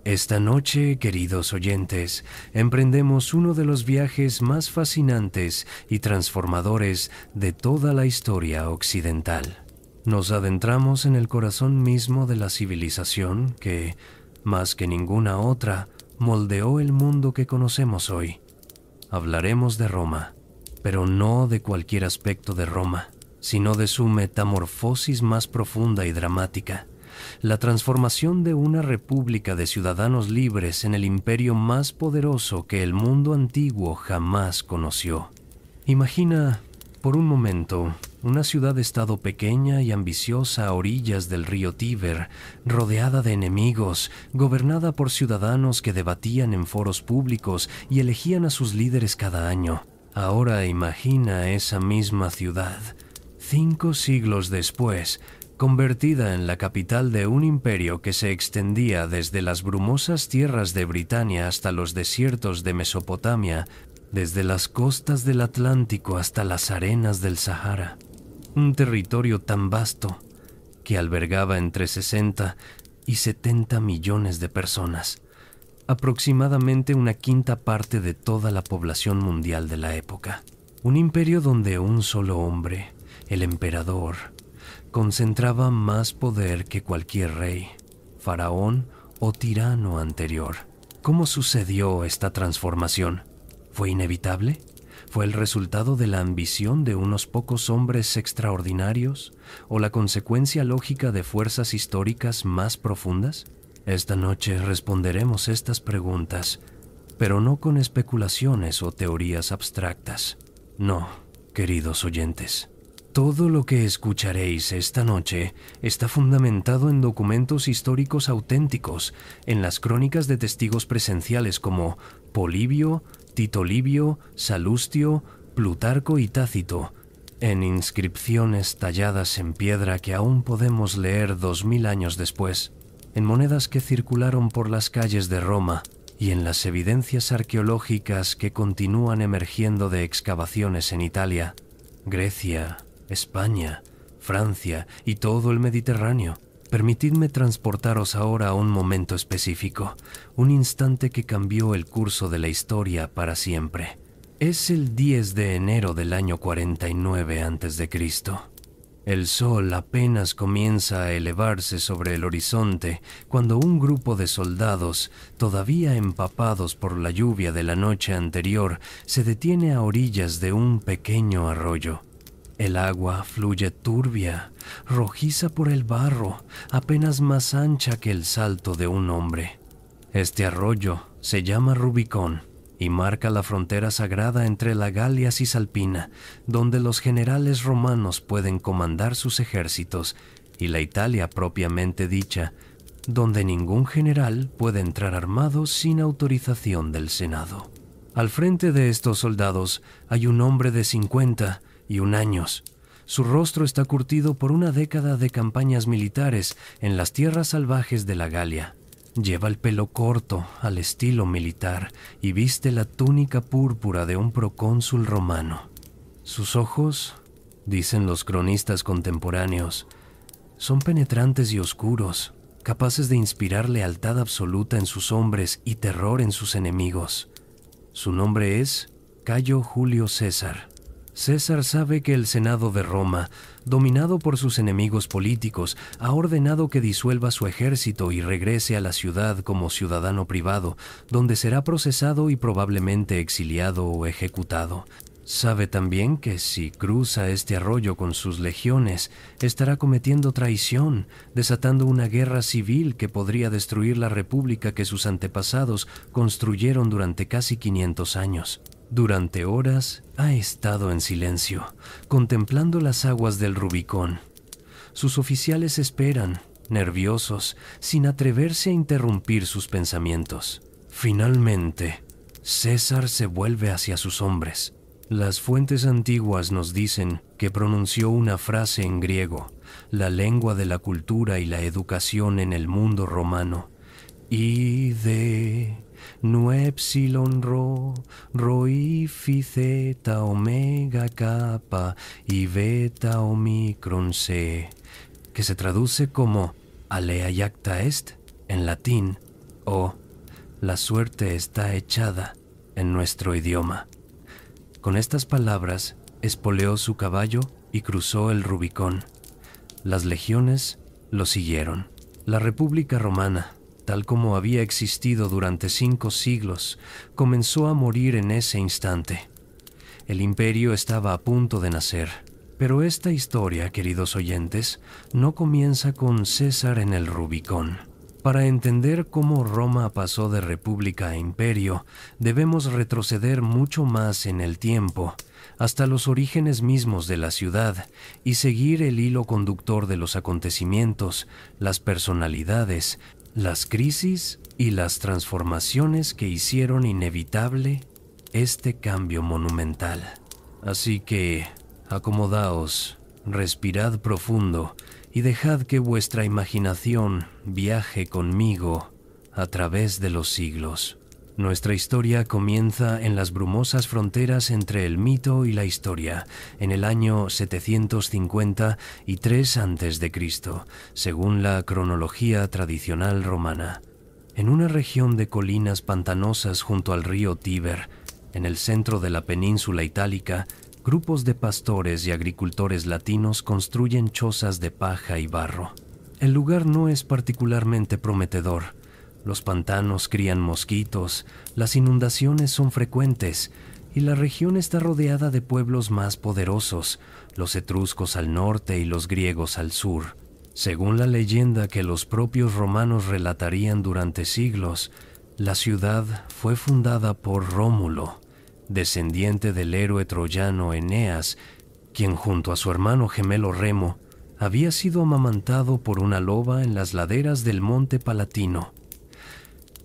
Esta noche, queridos oyentes, emprendemos uno de los viajes más fascinantes y transformadores de toda la historia occidental. Nos adentramos en el corazón mismo de la civilización que, más que ninguna otra, moldeó el mundo que conocemos hoy. Hablaremos de Roma, pero no de cualquier aspecto de Roma, sino de su metamorfosis más profunda y dramática. La transformación de una república de ciudadanos libres en el imperio más poderoso que el mundo antiguo jamás conoció. Imagina, por un momento, una ciudad-estado pequeña y ambiciosa a orillas del río Tíber, rodeada de enemigos, gobernada por ciudadanos que debatían en foros públicos y elegían a sus líderes cada año. Ahora imagina esa misma ciudad, 5 siglos después, convertida en la capital de un imperio que se extendía desde las brumosas tierras de Britania hasta los desiertos de Mesopotamia, desde las costas del Atlántico hasta las arenas del Sahara. Un territorio tan vasto que albergaba entre 60 y 70 millones de personas, aproximadamente una quinta parte de toda la población mundial de la época. Un imperio donde un solo hombre, el emperador, concentraba más poder que cualquier rey, faraón o tirano anterior. ¿Cómo sucedió esta transformación? ¿Fue inevitable? ¿Fue el resultado de la ambición de unos pocos hombres extraordinarios o la consecuencia lógica de fuerzas históricas más profundas? Esta noche responderemos estas preguntas, pero no con especulaciones o teorías abstractas. No, queridos oyentes. Todo lo que escucharéis esta noche está fundamentado en documentos históricos auténticos, en las crónicas de testigos presenciales como Polibio, Tito Livio, Salustio, Plutarco y Tácito, en inscripciones talladas en piedra que aún podemos leer 2000 años después, en monedas que circularon por las calles de Roma y en las evidencias arqueológicas que continúan emergiendo de excavaciones en Italia, Grecia, España, Francia y todo el Mediterráneo. Permitidme transportaros ahora a un momento específico, un instante que cambió el curso de la historia para siempre. Es el 10 de enero del año 49 a.C. El sol apenas comienza a elevarse sobre el horizonte cuando un grupo de soldados, todavía empapados por la lluvia de la noche anterior, se detiene a orillas de un pequeño arroyo. El agua fluye turbia, rojiza por el barro, apenas más ancha que el salto de un hombre. Este arroyo se llama Rubicón y marca la frontera sagrada entre la Galia Cisalpina, donde los generales romanos pueden comandar sus ejércitos, y la Italia propiamente dicha, donde ningún general puede entrar armado sin autorización del Senado. Al frente de estos soldados hay un hombre de 51 años. Su rostro está curtido por una década de campañas militares en las tierras salvajes de la Galia. Lleva el pelo corto, al estilo militar, y viste la túnica púrpura de un procónsul romano. Sus ojos, dicen los cronistas contemporáneos, son penetrantes y oscuros, capaces de inspirar lealtad absoluta en sus hombres y terror en sus enemigos. Su nombre es Cayo Julio César. César sabe que el Senado de Roma, dominado por sus enemigos políticos, ha ordenado que disuelva su ejército y regrese a la ciudad como ciudadano privado, donde será procesado y probablemente exiliado o ejecutado. Sabe también que si cruza este arroyo con sus legiones, estará cometiendo traición, desatando una guerra civil que podría destruir la república que sus antepasados construyeron durante casi 500 años. Durante horas ha estado en silencio, contemplando las aguas del Rubicón. Sus oficiales esperan, nerviosos, sin atreverse a interrumpir sus pensamientos. Finalmente, César se vuelve hacia sus hombres. Las fuentes antiguas nos dicen que pronunció una frase en griego, la lengua de la cultura y la educación en el mundo romano. Ide nu epsilon rho y phi theta omega kappa y beta omicron c, que se traduce como alea iacta est, en latín, o la suerte está echada en nuestro idioma. Con estas palabras, espoleó su caballo y cruzó el Rubicón. Las legiones lo siguieron. La República Romana, tal como había existido durante 5 siglos, comenzó a morir en ese instante. El imperio estaba a punto de nacer. Pero esta historia, queridos oyentes, no comienza con César en el Rubicón. Para entender cómo Roma pasó de república a imperio, debemos retroceder mucho más en el tiempo, hasta los orígenes mismos de la ciudad, y seguir el hilo conductor de los acontecimientos, las personalidades, las crisis y las transformaciones que hicieron inevitable este cambio monumental. Así que, acomodaos, respirad profundo y dejad que vuestra imaginación viaje conmigo a través de los siglos. Nuestra historia comienza en las brumosas fronteras entre el mito y la historia, en el año 753 a.C., según la cronología tradicional romana. En una región de colinas pantanosas junto al río Tíber, en el centro de la península itálica, grupos de pastores y agricultores latinos construyen chozas de paja y barro. El lugar no es particularmente prometedor. Los pantanos crían mosquitos, las inundaciones son frecuentes y la región está rodeada de pueblos más poderosos, los etruscos al norte y los griegos al sur. Según la leyenda que los propios romanos relatarían durante siglos, la ciudad fue fundada por Rómulo, descendiente del héroe troyano Eneas, quien junto a su hermano gemelo Remo había sido amamantado por una loba en las laderas del monte Palatino.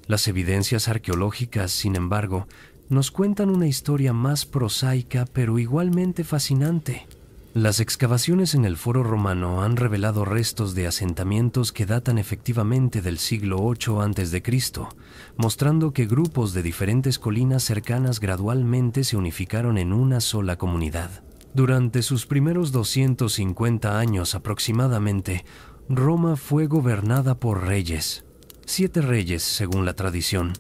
Las evidencias arqueológicas, sin embargo, nos cuentan una historia más prosaica pero igualmente fascinante. Las excavaciones en el Foro Romano han revelado restos de asentamientos que datan efectivamente del siglo VIII a.C., mostrando que grupos de diferentes colinas cercanas gradualmente se unificaron en una sola comunidad. Durante sus primeros 250 años aproximadamente, Roma fue gobernada por reyes. 7 reyes, según la tradición: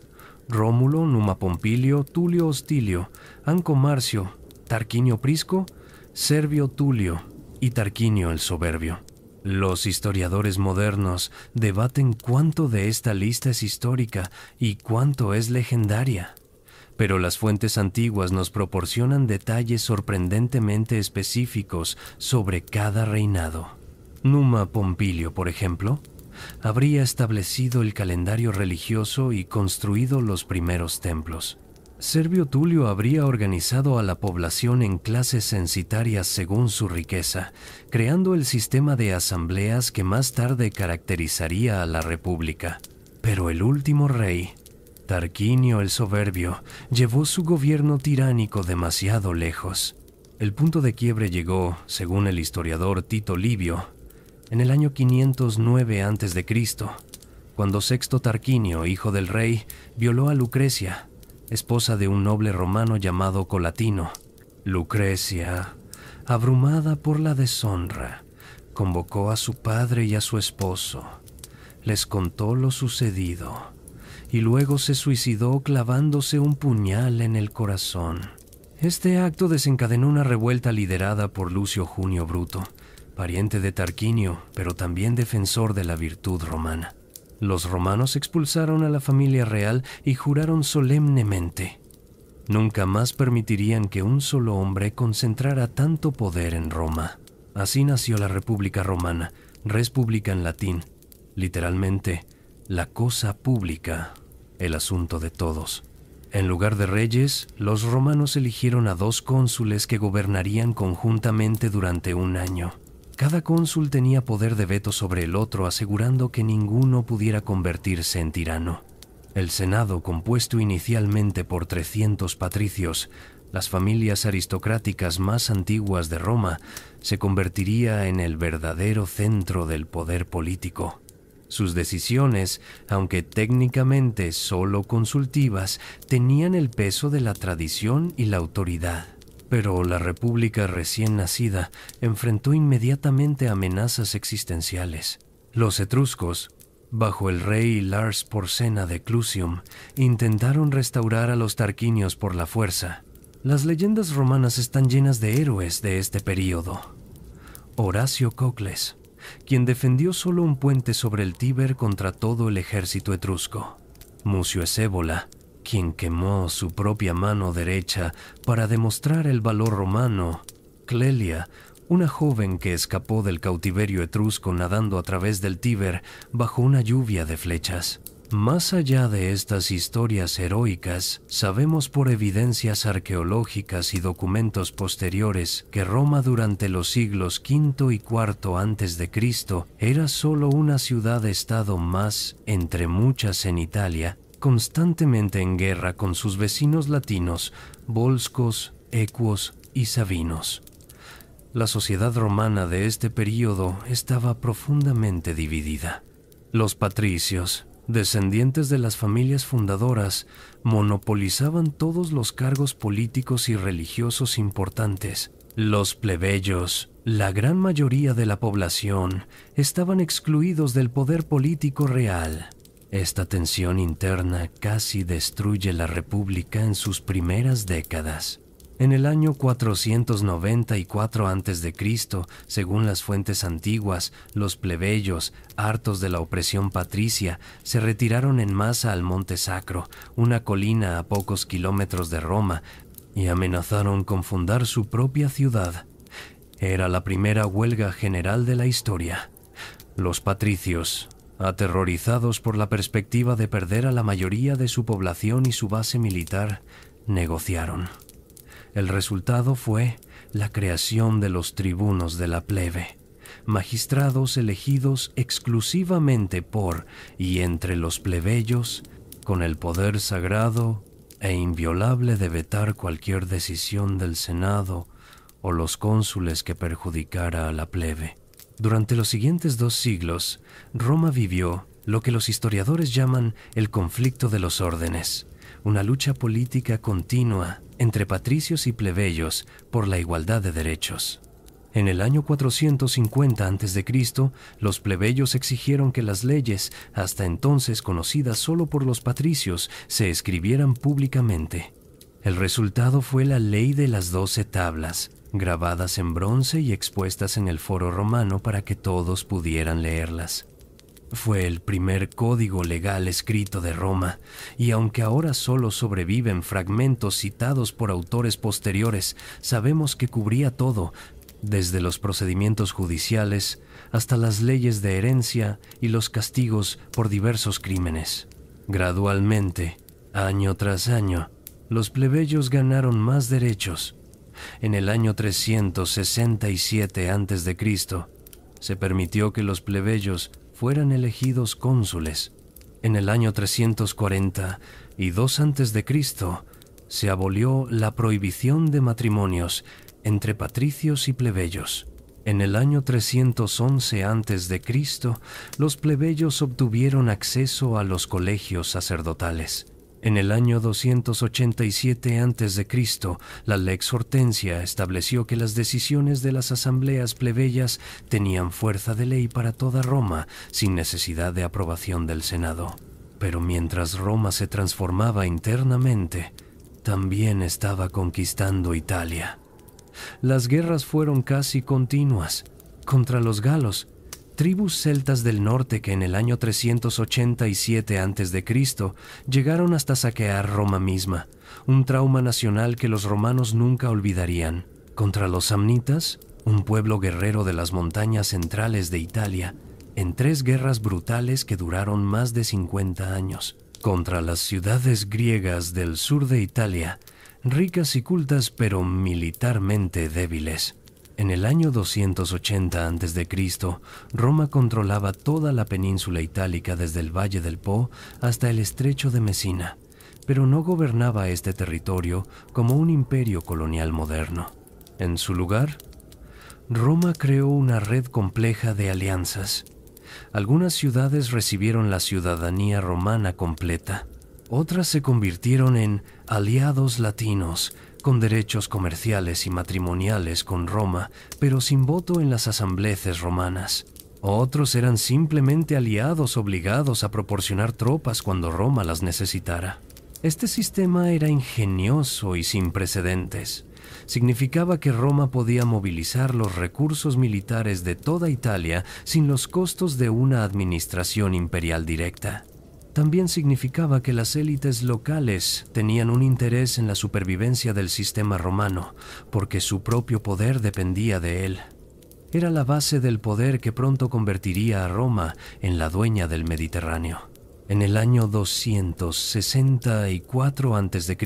Rómulo, Numa Pompilio, Tulio Hostilio, Anco Marcio, Tarquinio Prisco, Servio Tulio y Tarquinio el Soberbio. Los historiadores modernos debaten cuánto de esta lista es histórica y cuánto es legendaria, pero las fuentes antiguas nos proporcionan detalles sorprendentemente específicos sobre cada reinado. Numa Pompilio, por ejemplo, habría establecido el calendario religioso y construido los primeros templos. Servio Tulio habría organizado a la población en clases censitarias según su riqueza, creando el sistema de asambleas que más tarde caracterizaría a la República. Pero el último rey, Tarquinio el Soberbio, llevó su gobierno tiránico demasiado lejos. El punto de quiebre llegó, según el historiador Tito Livio, en el año 509 a.C., cuando Sexto Tarquinio, hijo del rey, violó a Lucrecia, esposa de un noble romano llamado Colatino. Lucrecia, abrumada por la deshonra, convocó a su padre y a su esposo, les contó lo sucedido y luego se suicidó clavándose un puñal en el corazón. Este acto desencadenó una revuelta liderada por Lucio Junio Bruto, pariente de Tarquinio, pero también defensor de la virtud romana. Los romanos expulsaron a la familia real y juraron solemnemente: nunca más permitirían que un solo hombre concentrara tanto poder en Roma. Así nació la República Romana, res publica en latín, literalmente, la cosa pública, el asunto de todos. En lugar de reyes, los romanos eligieron a 2 cónsules que gobernarían conjuntamente durante un año. Cada cónsul tenía poder de veto sobre el otro, asegurando que ninguno pudiera convertirse en tirano. El Senado, compuesto inicialmente por 300 patricios, las familias aristocráticas más antiguas de Roma, se convertiría en el verdadero centro del poder político. Sus decisiones, aunque técnicamente solo consultivas, tenían el peso de la tradición y la autoridad. Pero la república recién nacida enfrentó inmediatamente amenazas existenciales. Los etruscos, Bajo el rey Lars Porsena de Clusium, intentaron restaurar a los tarquinios por la fuerza. Las leyendas romanas están llenas de héroes de este período. Horacio Cocles, quien defendió solo un puente sobre el Tíber contra todo el ejército etrusco. Mucio Escévola, quien quemó su propia mano derecha para demostrar el valor romano. Clelia, una joven que escapó del cautiverio etrusco nadando a través del Tíber bajo una lluvia de flechas. Más allá de estas historias heroicas, sabemos por evidencias arqueológicas y documentos posteriores que Roma durante los siglos V y IV a.C. era solo una ciudad-estado más entre muchas en Italia, constantemente en guerra con sus vecinos latinos, volscos, ecuos y sabinos. La sociedad romana de este período estaba profundamente dividida. Los patricios, descendientes de las familias fundadoras, monopolizaban todos los cargos políticos y religiosos importantes. Los plebeyos, la gran mayoría de la población, estaban excluidos del poder político real. Esta tensión interna casi destruye la república en sus primeras décadas. En el año 494 a.C., según las fuentes antiguas, los plebeyos, hartos de la opresión patricia, se retiraron en masa al Monte Sacro, una colina a pocos kilómetros de Roma, y amenazaron con fundar su propia ciudad. Era la primera huelga general de la historia. Los patricios, aterrorizados por la perspectiva de perder a la mayoría de su población y su base militar, negociaron. El resultado fue la creación de los tribunos de la plebe, magistrados elegidos exclusivamente por y entre los plebeyos, con el poder sagrado e inviolable de vetar cualquier decisión del Senado o los cónsules que perjudicara a la plebe. Durante los siguientes 2 siglos, Roma vivió lo que los historiadores llaman el conflicto de los órdenes, una lucha política continua entre patricios y plebeyos por la igualdad de derechos. En el año 450 a.C., los plebeyos exigieron que las leyes, hasta entonces conocidas solo por los patricios, se escribieran públicamente. El resultado fue la Ley de las 12 Tablas, grabadas en bronce y expuestas en el Foro Romano para que todos pudieran leerlas. Fue el primer código legal escrito de Roma, y aunque ahora solo sobreviven fragmentos citados por autores posteriores, sabemos que cubría todo, desde los procedimientos judiciales hasta las leyes de herencia y los castigos por diversos crímenes. Gradualmente, año tras año, los plebeyos ganaron más derechos. En el año 367 a.C., se permitió que los plebeyos fueran elegidos cónsules. En el año 342 a.C., se abolió la prohibición de matrimonios entre patricios y plebeyos. En el año 311 a.C., los plebeyos obtuvieron acceso a los colegios sacerdotales. En el año 287 a.C., la Lex Hortensia estableció que las decisiones de las asambleas plebeyas tenían fuerza de ley para toda Roma, sin necesidad de aprobación del Senado. Pero mientras Roma se transformaba internamente, también estaba conquistando Italia. Las guerras fueron casi continuas contra los galos, tribus celtas del norte que en el año 387 a.C. llegaron hasta saquear Roma misma, un trauma nacional que los romanos nunca olvidarían. Contra los samnitas, un pueblo guerrero de las montañas centrales de Italia, en 3 guerras brutales que duraron más de 50 años. Contra las ciudades griegas del sur de Italia, ricas y cultas pero militarmente débiles. En el año 280 a.C., Roma controlaba toda la península itálica desde el Valle del Po hasta el estrecho de Mesina, pero no gobernaba este territorio como un imperio colonial moderno. En su lugar, Roma creó una red compleja de alianzas. Algunas ciudades recibieron la ciudadanía romana completa. Otras se convirtieron en aliados latinos, con derechos comerciales y matrimoniales con Roma, pero sin voto en las asambleas romanas. Otros eran simplemente aliados obligados a proporcionar tropas cuando Roma las necesitara. Este sistema era ingenioso y sin precedentes. Significaba que Roma podía movilizar los recursos militares de toda Italia sin los costos de una administración imperial directa. También significaba que las élites locales tenían un interés en la supervivencia del sistema romano, porque su propio poder dependía de él. Era la base del poder que pronto convertiría a Roma en la dueña del Mediterráneo. En el año 264 a.C.,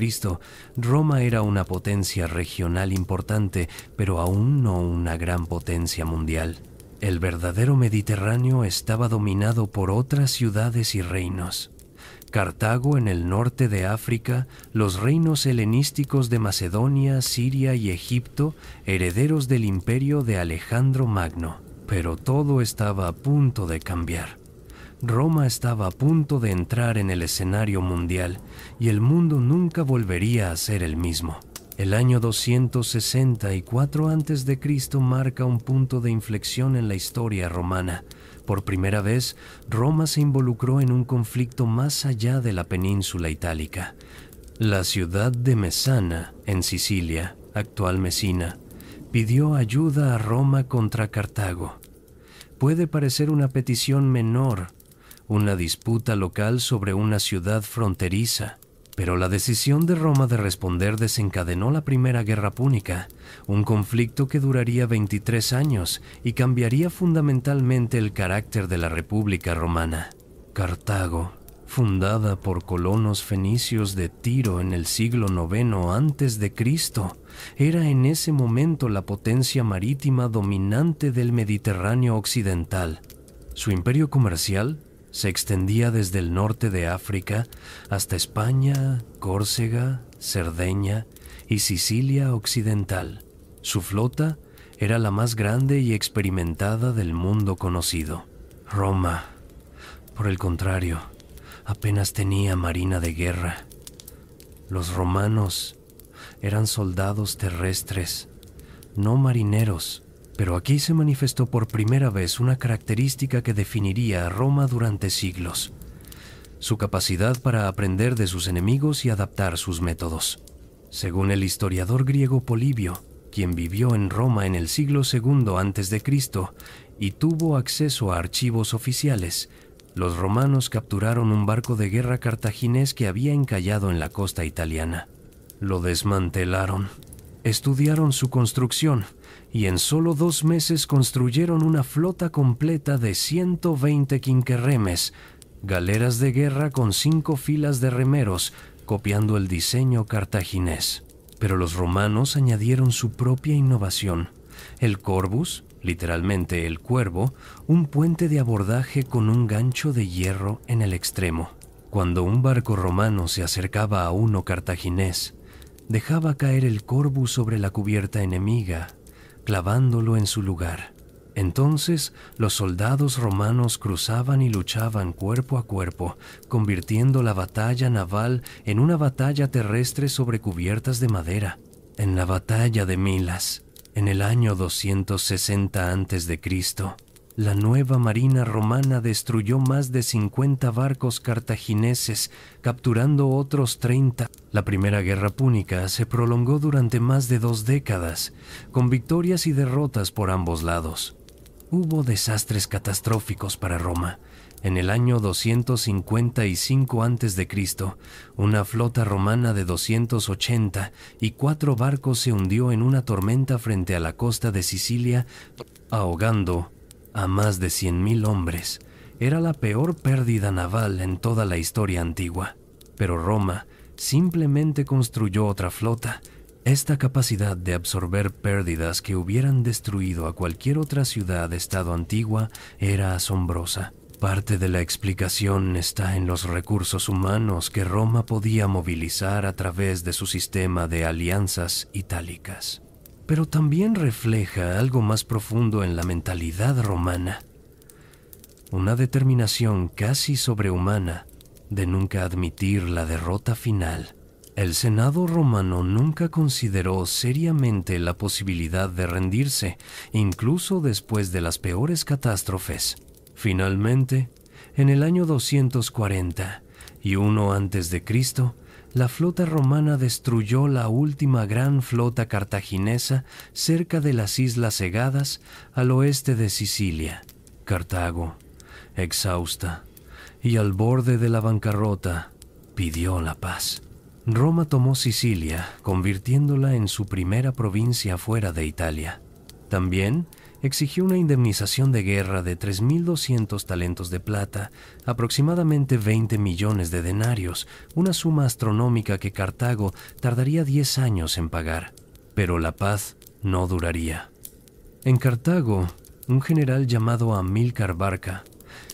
Roma era una potencia regional importante, pero aún no una gran potencia mundial. El verdadero Mediterráneo estaba dominado por otras ciudades y reinos. Cartago en el norte de África, los reinos helenísticos de Macedonia, Siria y Egipto, herederos del imperio de Alejandro Magno. Pero todo estaba a punto de cambiar. Roma estaba a punto de entrar en el escenario mundial y el mundo nunca volvería a ser el mismo. El año 264 a.C. marca un punto de inflexión en la historia romana. Por primera vez, Roma se involucró en un conflicto más allá de la península itálica. La ciudad de Mesana, en Sicilia, actual Mesina, pidió ayuda a Roma contra Cartago. Puede parecer una petición menor, una disputa local sobre una ciudad fronteriza, pero la decisión de Roma de responder desencadenó la Primera Guerra Púnica, un conflicto que duraría 23 años y cambiaría fundamentalmente el carácter de la República Romana. Cartago, fundada por colonos fenicios de Tiro en el siglo IX a.C., era en ese momento la potencia marítima dominante del Mediterráneo occidental. Su imperio comercial se extendía desde el norte de África hasta España, Córcega, Cerdeña y Sicilia occidental. Su flota era la más grande y experimentada del mundo conocido. Roma, por el contrario, apenas tenía marina de guerra. Los romanos eran soldados terrestres, no marineros. Pero aquí se manifestó por primera vez una característica que definiría a Roma durante siglos: su capacidad para aprender de sus enemigos y adaptar sus métodos. Según el historiador griego Polibio, quien vivió en Roma en el siglo II a.C. y tuvo acceso a archivos oficiales, los romanos capturaron un barco de guerra cartaginés que había encallado en la costa italiana. Lo desmantelaron, estudiaron su construcción y en solo 2 meses construyeron una flota completa de 120 quinquerremes, galeras de guerra con 5 filas de remeros, copiando el diseño cartaginés. Pero los romanos añadieron su propia innovación: el corbus, literalmente el cuervo, un puente de abordaje con un gancho de hierro en el extremo. Cuando un barco romano se acercaba a uno cartaginés, dejaba caer el corbus sobre la cubierta enemiga, clavándolo en su lugar. Entonces, los soldados romanos cruzaban y luchaban cuerpo a cuerpo, convirtiendo la batalla naval en una batalla terrestre sobre cubiertas de madera. En la batalla de Milas, en el año 260 a.C., la nueva marina romana destruyó más de 50 barcos cartagineses, capturando otros 30. La Primera Guerra Púnica se prolongó durante más de 2 décadas, con victorias y derrotas por ambos lados. Hubo desastres catastróficos para Roma. En el año 255 a.C., una flota romana de 280 y 4 barcos se hundió en una tormenta frente a la costa de Sicilia, ahogando a más de 100.000 hombres. Era la peor pérdida naval en toda la historia antigua. Pero Roma simplemente construyó otra flota. Esta capacidad de absorber pérdidas que hubieran destruido a cualquier otra ciudad-estado antigua era asombrosa. Parte de la explicación está en los recursos humanos que Roma podía movilizar a través de su sistema de alianzas itálicas. Pero también refleja algo más profundo en la mentalidad romana: una determinación casi sobrehumana de nunca admitir la derrota final. El Senado romano nunca consideró seriamente la posibilidad de rendirse, incluso después de las peores catástrofes. Finalmente, en el año 240 y 1 a.C., la flota romana destruyó la última gran flota cartaginesa cerca de las Islas Egadas al oeste de Sicilia. Cartago, exhausta y al borde de la bancarrota, pidió la paz. Roma tomó Sicilia, convirtiéndola en su primera provincia fuera de Italia. También exigió una indemnización de guerra de 3.200 talentos de plata, aproximadamente 20 millones de denarios, una suma astronómica que Cartago tardaría 10 años en pagar. Pero la paz no duraría. En Cartago, un general llamado Amílcar Barca,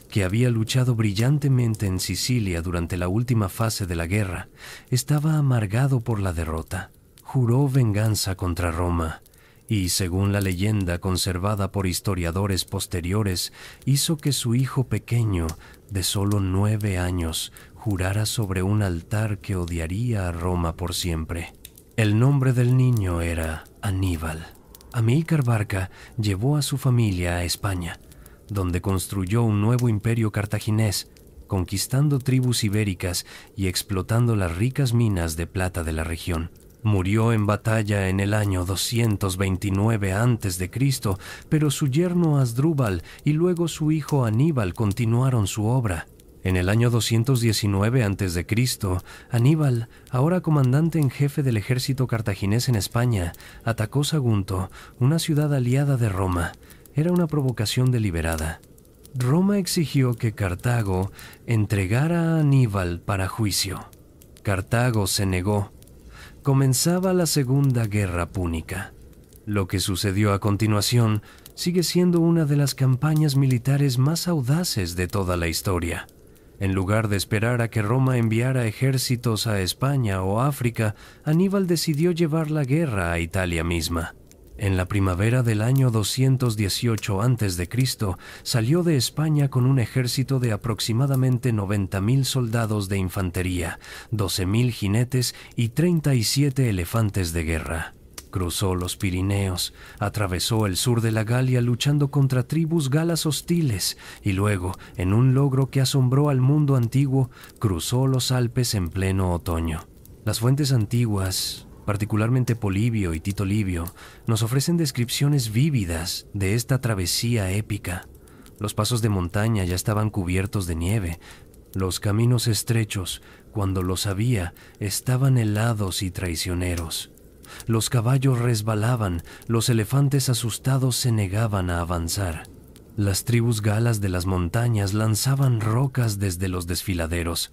que había luchado brillantemente en Sicilia durante la última fase de la guerra, estaba amargado por la derrota. Juró venganza contra Roma y, según la leyenda conservada por historiadores posteriores, hizo que su hijo pequeño, de solo 9 años, jurara sobre un altar que odiaría a Roma por siempre. El nombre del niño era Aníbal. Amílcar Barca llevó a su familia a España, donde construyó un nuevo imperio cartaginés, conquistando tribus ibéricas y explotando las ricas minas de plata de la región. Murió en batalla en el año 229 a.C., pero su yerno Asdrúbal y luego su hijo Aníbal continuaron su obra. En el año 219 a.C., Aníbal, ahora comandante en jefe del ejército cartaginés en España, atacó Sagunto, una ciudad aliada de Roma. Era una provocación deliberada. Roma exigió que Cartago entregara a Aníbal para juicio. Cartago se negó. Comenzaba la Segunda Guerra Púnica. Lo que sucedió a continuación sigue siendo una de las campañas militares más audaces de toda la historia. En lugar de esperar a que Roma enviara ejércitos a España o África, Aníbal decidió llevar la guerra a Italia misma. En la primavera del año 218 a.C., salió de España con un ejército de aproximadamente 90.000 soldados de infantería, 12.000 jinetes y 37 elefantes de guerra. Cruzó los Pirineos, atravesó el sur de la Galia luchando contra tribus galas hostiles y luego, en un logro que asombró al mundo antiguo, cruzó los Alpes en pleno otoño. Las fuentes antiguas, particularmente Polibio y Tito Livio, nos ofrecen descripciones vívidas de esta travesía épica. Los pasos de montaña ya estaban cubiertos de nieve. Los caminos estrechos, cuando los había, estaban helados y traicioneros. Los caballos resbalaban, los elefantes asustados se negaban a avanzar. Las tribus galas de las montañas lanzaban rocas desde los desfiladeros.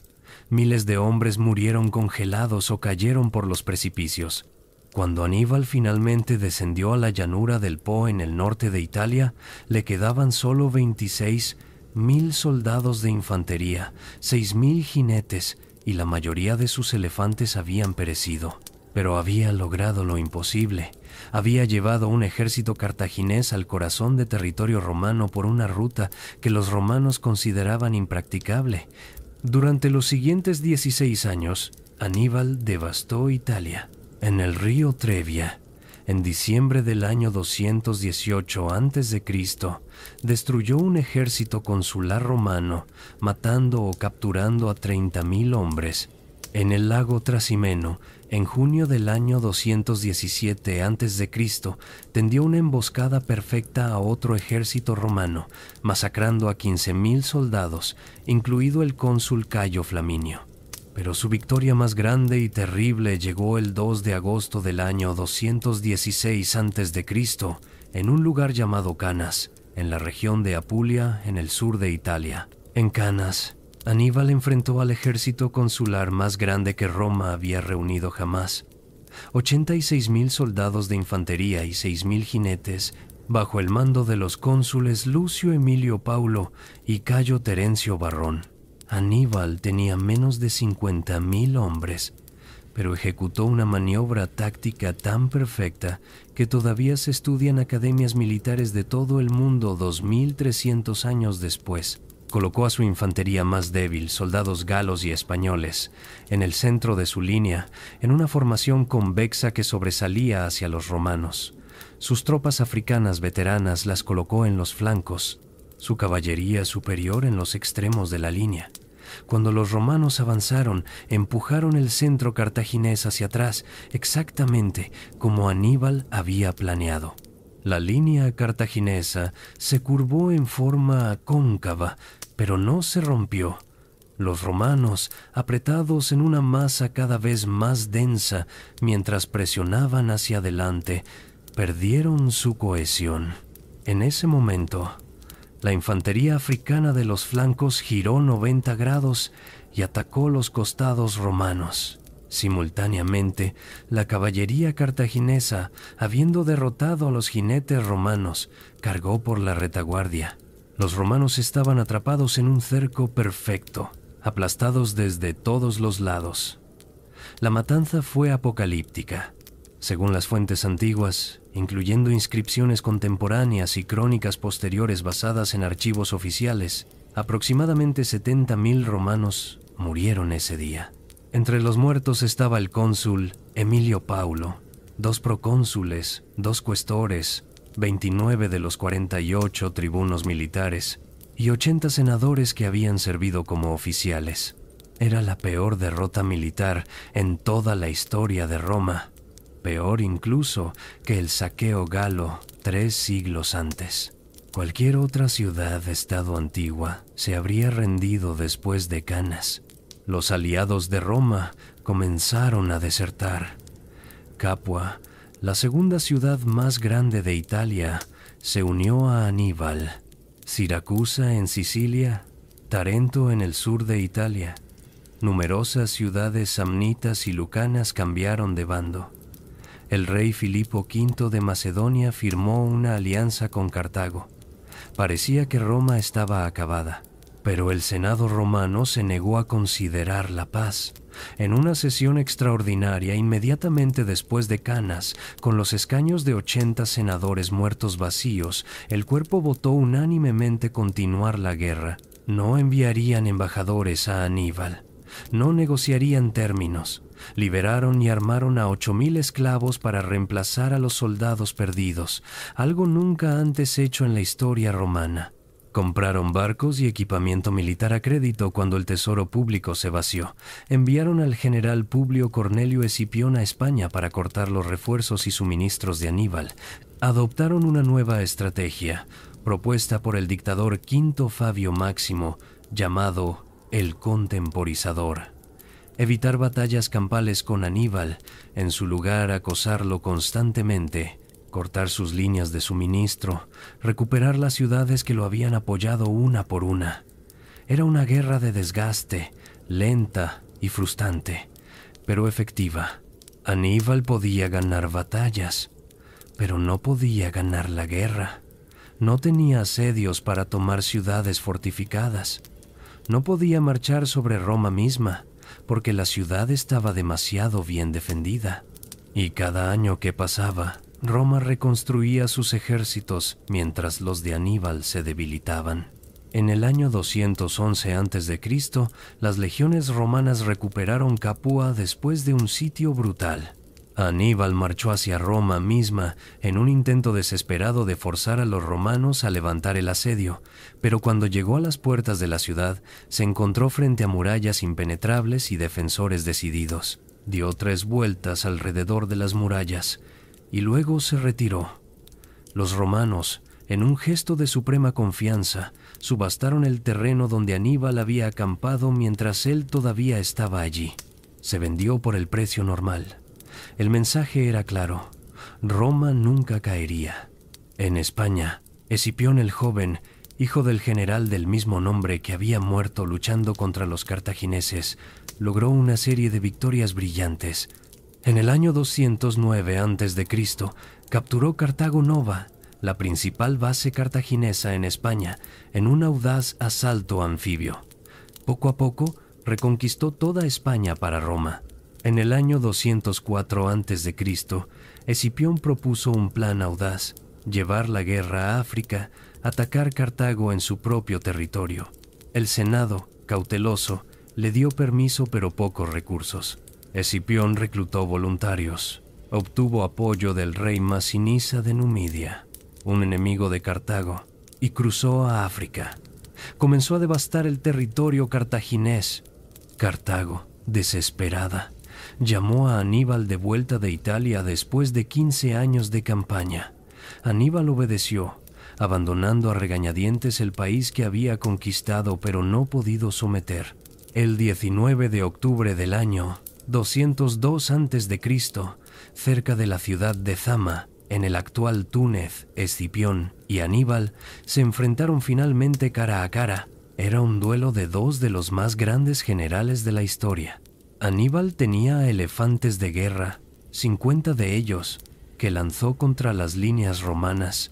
Miles de hombres murieron congelados o cayeron por los precipicios. Cuando Aníbal finalmente descendió a la llanura del Po en el norte de Italia, le quedaban solo 26.000 soldados de infantería, 6.000 jinetes y la mayoría de sus elefantes habían perecido. Pero había logrado lo imposible. Había llevado un ejército cartaginés al corazón de territorio romano por una ruta que los romanos consideraban impracticable. Durante los siguientes 16 años, Aníbal devastó Italia. En el río Trebia, en diciembre del año 218 a.C., destruyó un ejército consular romano, matando o capturando a 30.000 hombres. En el lago Trasimeno, en junio del año 217 a.C., tendió una emboscada perfecta a otro ejército romano, masacrando a 15.000 soldados, incluido el cónsul Cayo Flaminio. Pero su victoria más grande y terrible llegó el 2 de agosto del año 216 a.C., en un lugar llamado Canas, en la región de Apulia, en el sur de Italia. En Canas, Aníbal enfrentó al ejército consular más grande que Roma había reunido jamás. 86.000 soldados de infantería y 6.000 jinetes, bajo el mando de los cónsules Lucio Emilio Paulo y Cayo Terencio Varrón. Aníbal tenía menos de 50.000 hombres, pero ejecutó una maniobra táctica tan perfecta que todavía se estudia en academias militares de todo el mundo 2.300 años después. Colocó a su infantería más débil, soldados galos y españoles, en el centro de su línea, en una formación convexa que sobresalía hacia los romanos. Sus tropas africanas veteranas las colocó en los flancos, su caballería superior en los extremos de la línea. Cuando los romanos avanzaron, empujaron el centro cartaginés hacia atrás, exactamente como Aníbal había planeado. La línea cartaginesa se curvó en forma cóncava, pero no se rompió. Los romanos, apretados en una masa cada vez más densa mientras presionaban hacia adelante, perdieron su cohesión. En ese momento, la infantería africana de los flancos giró 90 grados y atacó los costados romanos. Simultáneamente, la caballería cartaginesa, habiendo derrotado a los jinetes romanos, cargó por la retaguardia. Los romanos estaban atrapados en un cerco perfecto, aplastados desde todos los lados. La matanza fue apocalíptica. Según las fuentes antiguas, incluyendo inscripciones contemporáneas y crónicas posteriores basadas en archivos oficiales, aproximadamente 70.000 romanos murieron ese día. Entre los muertos estaba el cónsul Emilio Paulo, 2 procónsules, 2 cuestores, 29 de los 48 tribunos militares y 80 senadores que habían servido como oficiales. Era la peor derrota militar en toda la historia de Roma, peor incluso que el saqueo galo 3 siglos antes. Cualquier otra ciudad-estado antigua se habría rendido después de Canas. Los aliados de Roma comenzaron a desertar. Capua, la segunda ciudad más grande de Italia, se unió a Aníbal. Siracusa en Sicilia, Tarento en el sur de Italia. Numerosas ciudades samnitas y lucanas cambiaron de bando. El rey Filipo V de Macedonia firmó una alianza con Cartago. Parecía que Roma estaba acabada, pero el Senado romano se negó a considerar la paz. En una sesión extraordinaria inmediatamente después de Canas, con los escaños de 80 senadores muertos vacíos, el cuerpo votó unánimemente continuar la guerra. No enviarían embajadores a Aníbal. No negociarían términos. Liberaron y armaron a 8.000 esclavos para reemplazar a los soldados perdidos, algo nunca antes hecho en la historia romana. Compraron barcos y equipamiento militar a crédito cuando el tesoro público se vació. Enviaron al general Publio Cornelio Escipión a España para cortar los refuerzos y suministros de Aníbal. Adoptaron una nueva estrategia, propuesta por el dictador Quinto Fabio Máximo, llamado el contemporizador. Evitar batallas campales con Aníbal, en su lugar acosarlo constantemente, cortar sus líneas de suministro, recuperar las ciudades que lo habían apoyado una por una. Era una guerra de desgaste, lenta y frustrante, pero efectiva. Aníbal podía ganar batallas, pero no podía ganar la guerra. No tenía asedios para tomar ciudades fortificadas. No podía marchar sobre Roma misma, porque la ciudad estaba demasiado bien defendida. Y cada año que pasaba, Roma reconstruía sus ejércitos mientras los de Aníbal se debilitaban. En el año 211 a.C., las legiones romanas recuperaron Capua después de un sitio brutal. Aníbal marchó hacia Roma misma en un intento desesperado de forzar a los romanos a levantar el asedio, pero cuando llegó a las puertas de la ciudad, se encontró frente a murallas impenetrables y defensores decididos. Dio 3 vueltas alrededor de las murallas y luego se retiró. Los romanos, en un gesto de suprema confianza, subastaron el terreno donde Aníbal había acampado mientras él todavía estaba allí. Se vendió por el precio normal. El mensaje era claro: Roma nunca caería. En España, Escipión el joven, hijo del general del mismo nombre que había muerto luchando contra los cartagineses, logró una serie de victorias brillantes. En el año 209 a.C., capturó Cartago Nova, la principal base cartaginesa en España, en un audaz asalto anfibio. Poco a poco, reconquistó toda España para Roma. En el año 204 a.C., Escipión propuso un plan audaz: llevar la guerra a África, atacar Cartago en su propio territorio. El Senado, cauteloso, le dio permiso pero pocos recursos. Escipión reclutó voluntarios. Obtuvo apoyo del rey Masinisa de Numidia, un enemigo de Cartago, y cruzó a África. Comenzó a devastar el territorio cartaginés. Cartago, desesperada, llamó a Aníbal de vuelta de Italia después de 15 años de campaña. Aníbal obedeció, abandonando a regañadientes el país que había conquistado pero no podido someter. El 19 de octubre del año 202 a.C., cerca de la ciudad de Zama, en el actual Túnez, Escipión y Aníbal se enfrentaron finalmente cara a cara. Era un duelo de dos de los más grandes generales de la historia. Aníbal tenía elefantes de guerra, 50 de ellos, que lanzó contra las líneas romanas.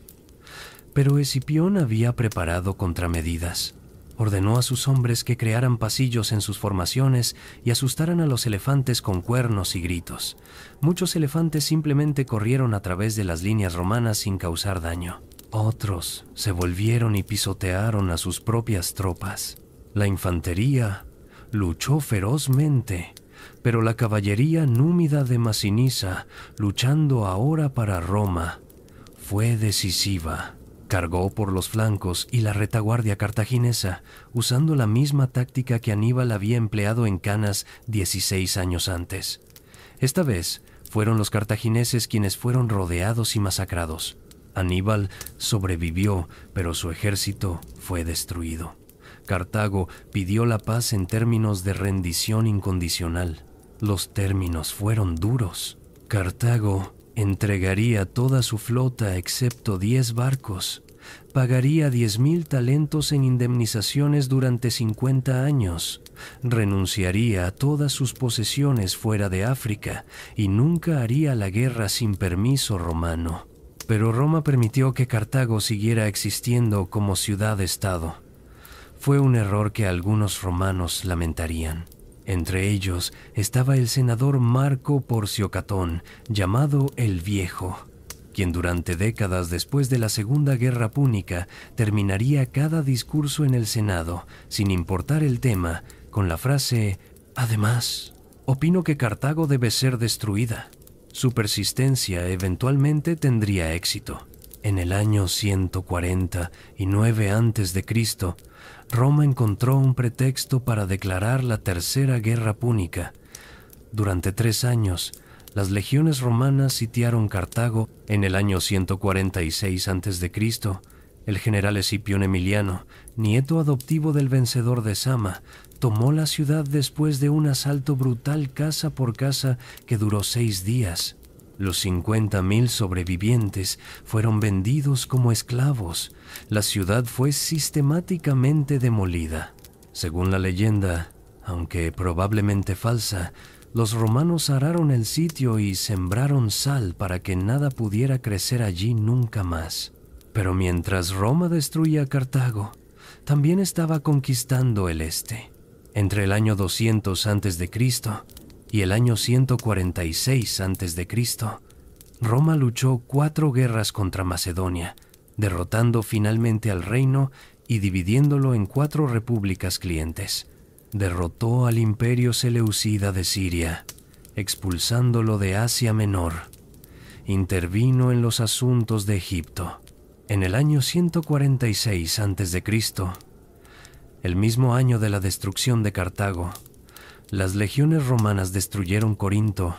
Pero Escipión había preparado contramedidas. Ordenó a sus hombres que crearan pasillos en sus formaciones y asustaran a los elefantes con cuernos y gritos. Muchos elefantes simplemente corrieron a través de las líneas romanas sin causar daño. Otros se volvieron y pisotearon a sus propias tropas. La infantería luchó ferozmente, pero la caballería númida de Masinisa, luchando ahora para Roma, fue decisiva. Cargó por los flancos y la retaguardia cartaginesa, usando la misma táctica que Aníbal había empleado en Canas 16 años antes. Esta vez fueron los cartagineses quienes fueron rodeados y masacrados. Aníbal sobrevivió, pero su ejército fue destruido. Cartago pidió la paz en términos de rendición incondicional. Los términos fueron duros. Cartago entregaría toda su flota excepto 10 barcos. Pagaría 10,000 talentos en indemnizaciones durante 50 años. Renunciaría a todas sus posesiones fuera de África y nunca haría la guerra sin permiso romano. Pero Roma permitió que Cartago siguiera existiendo como ciudad-estado. Fue un error que algunos romanos lamentarían. Entre ellos estaba el senador Marco Porcio Catón, llamado el Viejo, quien durante décadas después de la Segunda Guerra Púnica terminaría cada discurso en el Senado, sin importar el tema, con la frase: «Además, opino que Cartago debe ser destruida». Su persistencia eventualmente tendría éxito. En el año 149 a.C., Roma encontró un pretexto para declarar la Tercera Guerra Púnica. Durante 3 años, las legiones romanas sitiaron Cartago. En el año 146 a.C., el general Escipión Emiliano, nieto adoptivo del vencedor de Zama, tomó la ciudad después de un asalto brutal casa por casa que duró 6 días. Los 50,000 sobrevivientes fueron vendidos como esclavos. La ciudad fue sistemáticamente demolida. Según la leyenda, aunque probablemente falsa, los romanos araron el sitio y sembraron sal para que nada pudiera crecer allí nunca más. Pero mientras Roma destruía Cartago, también estaba conquistando el este. Entre el año 200 a.C. y el año 146 a.C., Roma luchó 4 guerras contra Macedonia, derrotando finalmente al reino y dividiéndolo en 4 repúblicas clientes. Derrotó al imperio seleucida de Siria, expulsándolo de Asia Menor. Intervino en los asuntos de Egipto. En el año 146 a.C., el mismo año de la destrucción de Cartago, las legiones romanas destruyeron Corinto,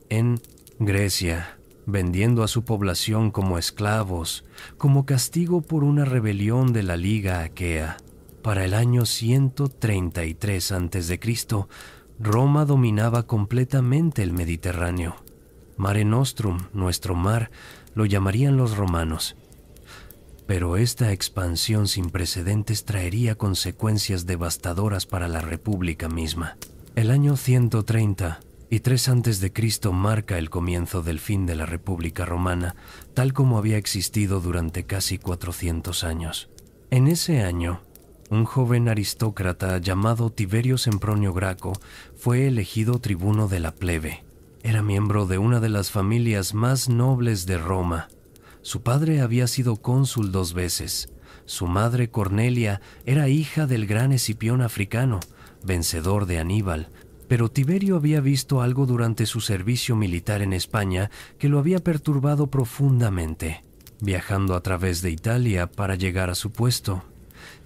en Grecia, vendiendo a su población como esclavos, como castigo por una rebelión de la Liga Aquea. Para el año 133 a.C., Roma dominaba completamente el Mediterráneo. Mare Nostrum, nuestro mar, lo llamarían los romanos. Pero esta expansión sin precedentes traería consecuencias devastadoras para la República misma. El año 133 a.C. marca el comienzo del fin de la República Romana, tal como había existido durante casi 400 años. En ese año, un joven aristócrata llamado Tiberio Sempronio Graco fue elegido tribuno de la plebe. Era miembro de una de las familias más nobles de Roma. Su padre había sido cónsul 2 veces. Su madre Cornelia era hija del gran Escipión africano, vencedor de Aníbal, pero Tiberio había visto algo durante su servicio militar en España que lo había perturbado profundamente. Viajando a través de Italia para llegar a su puesto,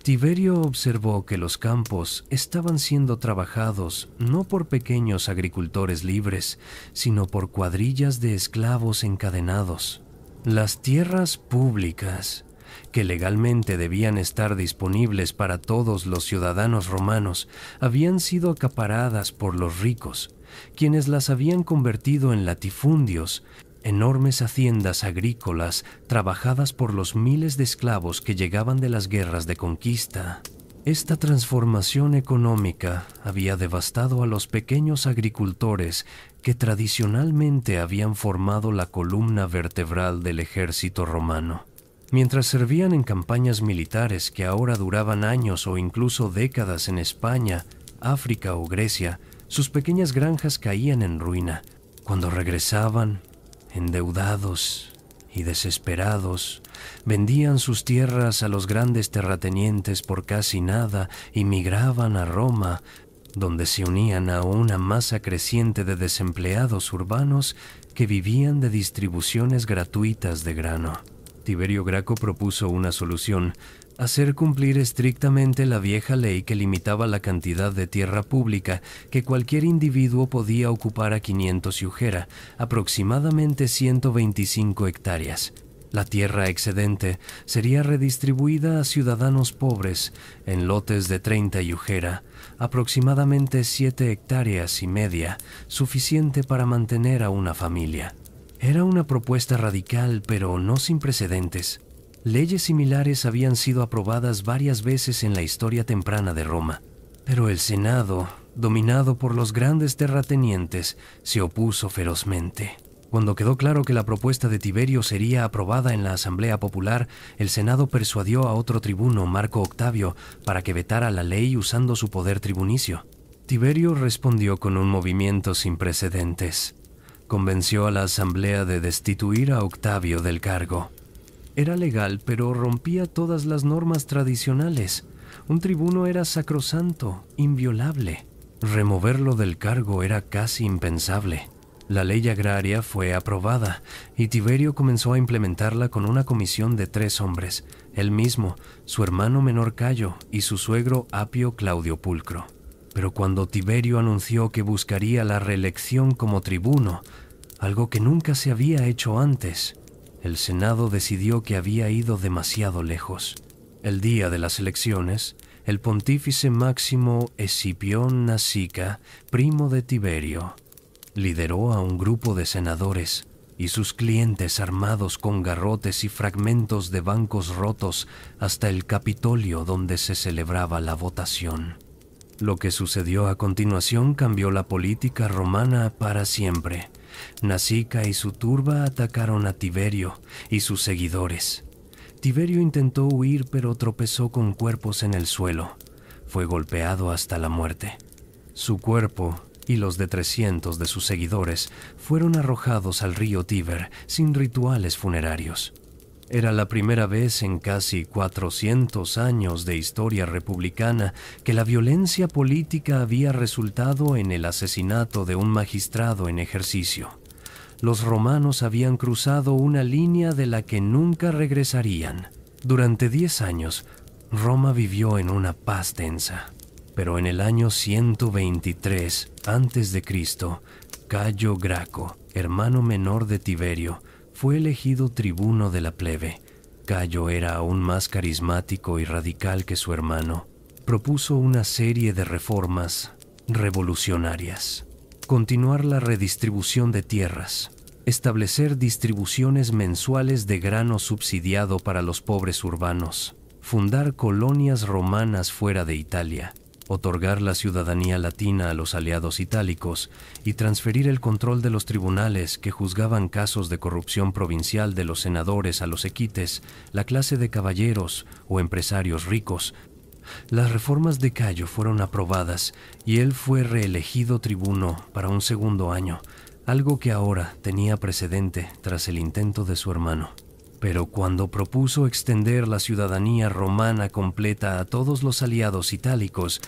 Tiberio observó que los campos estaban siendo trabajados no por pequeños agricultores libres, sino por cuadrillas de esclavos encadenados. Las tierras públicas, que legalmente debían estar disponibles para todos los ciudadanos romanos, habían sido acaparadas por los ricos, quienes las habían convertido en latifundios, enormes haciendas agrícolas trabajadas por los miles de esclavos que llegaban de las guerras de conquista. Esta transformación económica había devastado a los pequeños agricultores que tradicionalmente habían formado la columna vertebral del ejército romano. Mientras servían en campañas militares que ahora duraban años o incluso décadas en España, África o Grecia, sus pequeñas granjas caían en ruina. Cuando regresaban, endeudados y desesperados, vendían sus tierras a los grandes terratenientes por casi nada y migraban a Roma, donde se unían a una masa creciente de desempleados urbanos que vivían de distribuciones gratuitas de grano. Tiberio Graco propuso una solución: hacer cumplir estrictamente la vieja ley que limitaba la cantidad de tierra pública que cualquier individuo podía ocupar a 500 iugera, aproximadamente 125 hectáreas. La tierra excedente sería redistribuida a ciudadanos pobres en lotes de 30 iugera, aproximadamente 7 hectáreas y media, suficiente para mantener a una familia. Era una propuesta radical, pero no sin precedentes. Leyes similares habían sido aprobadas varias veces en la historia temprana de Roma, pero el Senado, dominado por los grandes terratenientes, se opuso ferozmente. Cuando quedó claro que la propuesta de Tiberio sería aprobada en la Asamblea Popular, el Senado persuadió a otro tribuno, Marco Octavio, para que vetara la ley usando su poder tribunicio. Tiberio respondió con un movimiento sin precedentes. Convenció a la Asamblea de destituir a Octavio del cargo. Era legal, pero rompía todas las normas tradicionales. Un tribuno era sacrosanto, inviolable. Removerlo del cargo era casi impensable. La ley agraria fue aprobada y Tiberio comenzó a implementarla con una comisión de 3 hombres, él mismo, su hermano menor Cayo y su suegro Apio Claudio Pulcro. Pero cuando Tiberio anunció que buscaría la reelección como tribuno, algo que nunca se había hecho antes, el Senado decidió que había ido demasiado lejos. El día de las elecciones, el pontífice máximo Escipión Nasica, primo de Tiberio, lideró a un grupo de senadores y sus clientes armados con garrotes y fragmentos de bancos rotos hasta el Capitolio donde se celebraba la votación. Lo que sucedió a continuación cambió la política romana para siempre. Nasica y su turba atacaron a Tiberio y sus seguidores. Tiberio intentó huir, pero tropezó con cuerpos en el suelo. Fue golpeado hasta la muerte. Su cuerpo y los de 300 de sus seguidores fueron arrojados al río Tíber sin rituales funerarios. Era la primera vez en casi 400 años de historia republicana que la violencia política había resultado en el asesinato de un magistrado en ejercicio. Los romanos habían cruzado una línea de la que nunca regresarían. Durante 10 años, Roma vivió en una paz tensa. Pero en el año 123 a.C., Cayo Graco, hermano menor de Tiberio, fue elegido tribuno de la plebe. Cayo era aún más carismático y radical que su hermano. Propuso una serie de reformas revolucionarias. Continuar la redistribución de tierras. Establecer distribuciones mensuales de grano subsidiado para los pobres urbanos. Fundar colonias romanas fuera de Italia. Otorgar la ciudadanía latina a los aliados itálicos y transferir el control de los tribunales que juzgaban casos de corrupción provincial de los senadores a los equites, la clase de caballeros o empresarios ricos. Las reformas de Cayo fueron aprobadas y él fue reelegido tribuno para un segundo año, algo que ahora tenía precedente tras el intento de su hermano. Pero cuando propuso extender la ciudadanía romana completa a todos los aliados itálicos,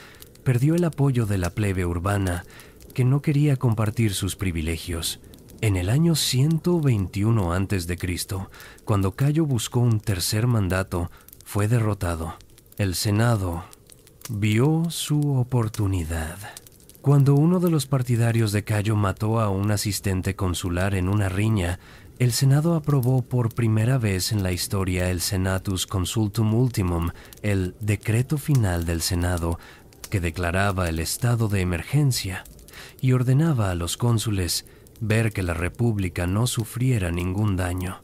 perdió el apoyo de la plebe urbana, que no quería compartir sus privilegios. En el año 121 a.C., cuando Cayo buscó un tercer mandato, fue derrotado. El Senado vio su oportunidad. Cuando uno de los partidarios de Cayo mató a un asistente consular en una riña, el Senado aprobó por primera vez en la historia el Senatus Consultum Ultimum, el decreto final del Senado, que declaraba el estado de emergencia y ordenaba a los cónsules ver que la República no sufriera ningún daño.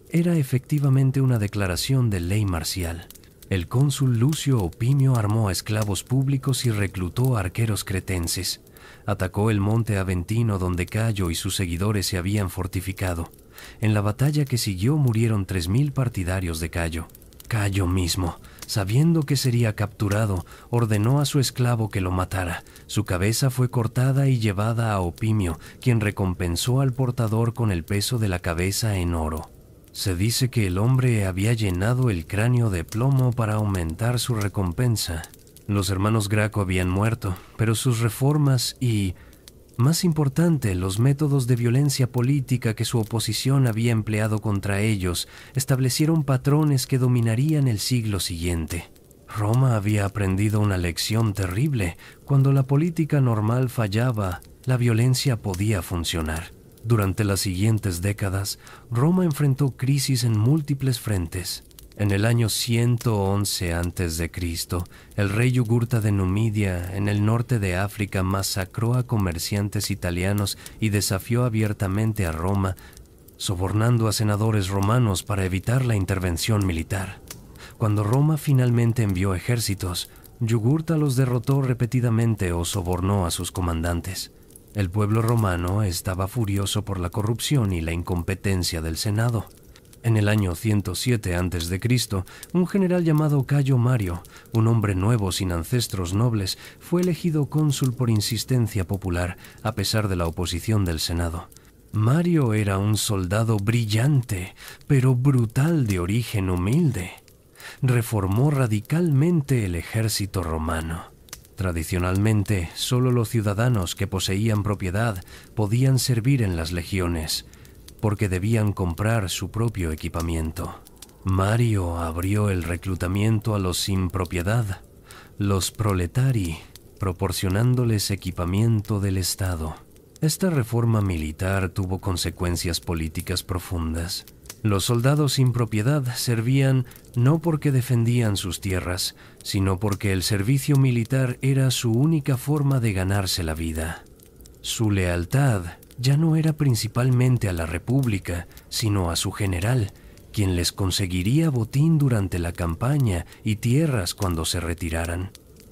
Era efectivamente una declaración de ley marcial. El cónsul Lucio Opimio armó a esclavos públicos y reclutó arqueros cretenses. Atacó el monte Aventino donde Cayo y sus seguidores se habían fortificado. En la batalla que siguió murieron 3.000 partidarios de Cayo. Cayo mismo, sabiendo que sería capturado, ordenó a su esclavo que lo matara. Su cabeza fue cortada y llevada a Opimio, quien recompensó al portador con el peso de la cabeza en oro. Se dice que el hombre había llenado el cráneo de plomo para aumentar su recompensa. Los hermanos Graco habían muerto, pero sus reformas y, más importante, los métodos de violencia política que su oposición había empleado contra ellos establecieron patrones que dominarían el siglo siguiente. Roma había aprendido una lección terrible. Cuando la política normal fallaba, la violencia podía funcionar. Durante las siguientes décadas, Roma enfrentó crisis en múltiples frentes. En el año 111 a.C., el rey Yugurta de Numidia, en el norte de África, masacró a comerciantes italianos y desafió abiertamente a Roma, sobornando a senadores romanos para evitar la intervención militar. Cuando Roma finalmente envió ejércitos, Yugurta los derrotó repetidamente o sobornó a sus comandantes. El pueblo romano estaba furioso por la corrupción y la incompetencia del Senado. En el año 107 a.C., un general llamado Cayo Mario, un hombre nuevo sin ancestros nobles, fue elegido cónsul por insistencia popular, a pesar de la oposición del Senado. Mario era un soldado brillante, pero brutal, de origen humilde. Reformó radicalmente el ejército romano. Tradicionalmente, solo los ciudadanos que poseían propiedad podían servir en las legiones, porque debían comprar su propio equipamiento. Mario abrió el reclutamiento a los sin propiedad, los proletari, proporcionándoles equipamiento del Estado. Esta reforma militar tuvo consecuencias políticas profundas. Los soldados sin propiedad servían no porque defendían sus tierras, sino porque el servicio militar era su única forma de ganarse la vida. Su lealtad ya no era principalmente a la República, sino a su general, quien les conseguiría botín durante la campaña y tierras cuando se retiraran.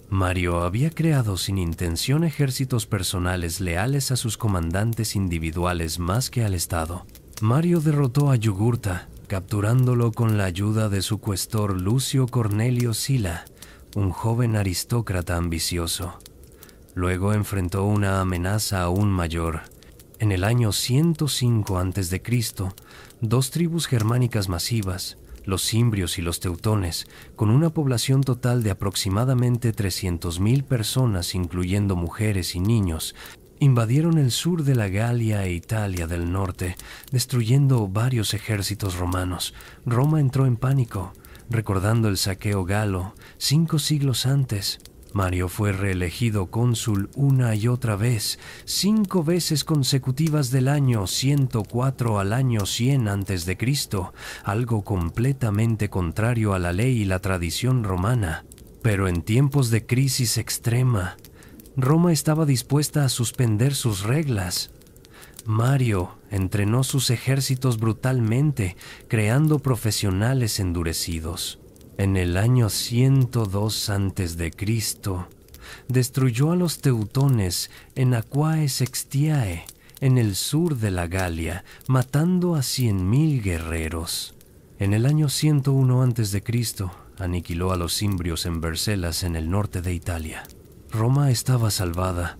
Mario había creado sin intención ejércitos personales leales a sus comandantes individuales más que al Estado. Mario derrotó a Yugurta, capturándolo con la ayuda de su cuestor Lucio Cornelio Sila, un joven aristócrata ambicioso. Luego enfrentó una amenaza aún mayor. En el año 105 a.C., dos tribus germánicas masivas, los cimbrios y los teutones, con una población total de aproximadamente 300.000 personas, incluyendo mujeres y niños, invadieron el sur de la Galia e Italia del norte, destruyendo varios ejércitos romanos. Roma entró en pánico, recordando el saqueo galo 5 siglos antes. Mario fue reelegido cónsul una y otra vez, 5 veces consecutivas del año 104 al año 100 a.C., algo completamente contrario a la ley y la tradición romana. Pero en tiempos de crisis extrema, Roma estaba dispuesta a suspender sus reglas. Mario entrenó sus ejércitos brutalmente, creando profesionales endurecidos. En el año 102 a.C., destruyó a los teutones en Aquae Sextiae, en el sur de la Galia, matando a 100.000 guerreros. En el año 101 a.C., aniquiló a los cimbrios en Vercelas, en el norte de Italia. Roma estaba salvada,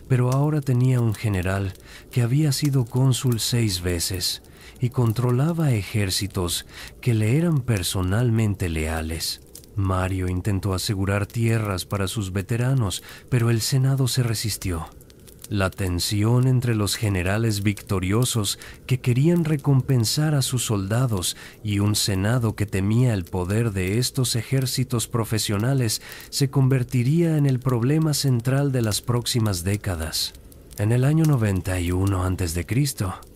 pero ahora tenía un general que había sido cónsul 6 veces y controlaba ejércitos que le eran personalmente leales. Mario intentó asegurar tierras para sus veteranos, pero el Senado se resistió. La tensión entre los generales victoriosos que querían recompensar a sus soldados y un Senado que temía el poder de estos ejércitos profesionales se convertiría en el problema central de las próximas décadas. En el año 91 a.C.,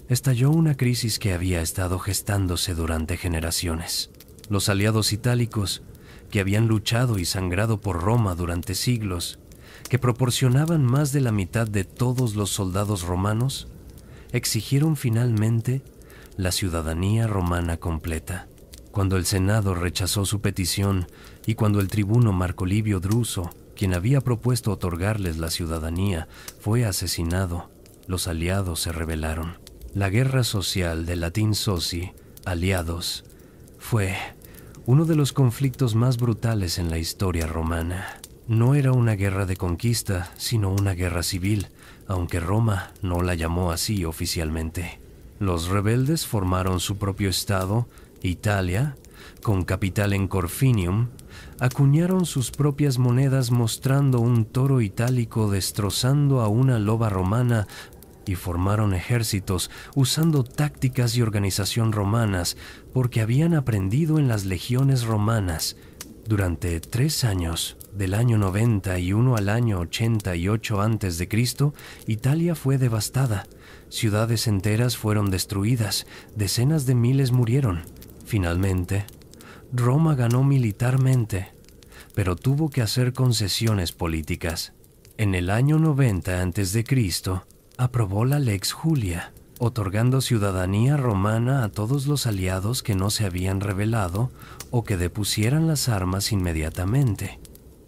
estalló una crisis que había estado gestándose durante generaciones. Los aliados itálicos, que habían luchado y sangrado por Roma durante siglos, que proporcionaban más de la mitad de todos los soldados romanos, exigieron finalmente la ciudadanía romana completa. Cuando el Senado rechazó su petición y cuando el tribuno Marco Livio Druso, quien había propuesto otorgarles la ciudadanía, fue asesinado, los aliados se rebelaron. La guerra social del latín soci, aliados, fue uno de los conflictos más brutales en la historia romana. No era una guerra de conquista, sino una guerra civil, aunque Roma no la llamó así oficialmente. Los rebeldes formaron su propio estado, Italia, con capital en Corfinium, acuñaron sus propias monedas mostrando un toro itálico destrozando a una loba romana y formaron ejércitos usando tácticas y organización romanas porque habían aprendido en las legiones romanas. Durante 3 años, del año 91 al año 88 a.C., Italia fue devastada. Ciudades enteras fueron destruidas, decenas de miles murieron. Finalmente, Roma ganó militarmente, pero tuvo que hacer concesiones políticas. En el año 90 a.C., aprobó la Lex Julia, otorgando ciudadanía romana a todos los aliados que no se habían rebelado o que depusieran las armas inmediatamente.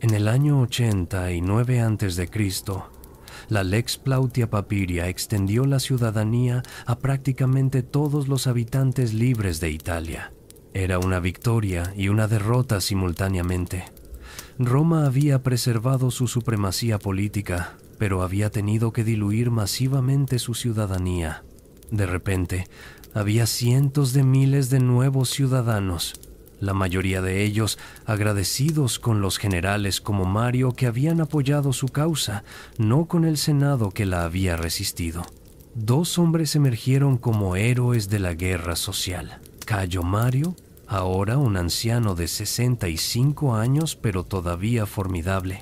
En el año 89 a.C., la Lex Plautia Papiria extendió la ciudadanía a prácticamente todos los habitantes libres de Italia. Era una victoria y una derrota simultáneamente. Roma había preservado su supremacía política, pero había tenido que diluir masivamente su ciudadanía. De repente, había cientos de miles de nuevos ciudadanos, la mayoría de ellos agradecidos con los generales como Mario que habían apoyado su causa, no con el Senado que la había resistido. 2 hombres emergieron como héroes de la guerra social. Cayo Mario, ahora un anciano de 65 años pero todavía formidable,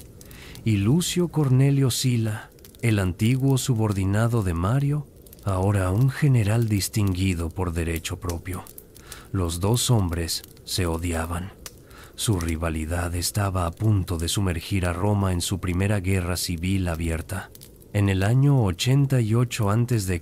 y Lucio Cornelio Sila, el antiguo subordinado de Mario, ahora un general distinguido por derecho propio. Los 2 hombres se odiaban. Su rivalidad estaba a punto de sumergir a Roma en su primera guerra civil abierta. En el año 88 a.C.,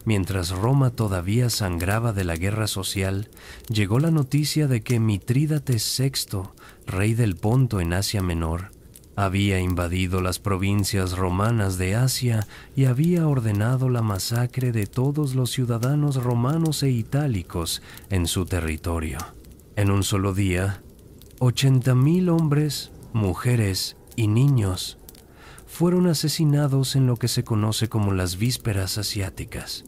mientras Roma todavía sangraba de la guerra social, llegó la noticia de que Mitrídates VI, rey del Ponto en Asia Menor, había invadido las provincias romanas de Asia y había ordenado la masacre de todos los ciudadanos romanos e itálicos en su territorio. En un solo día, 80,000 hombres, mujeres y niños fueron asesinados en lo que se conoce como las vísperas asiáticas.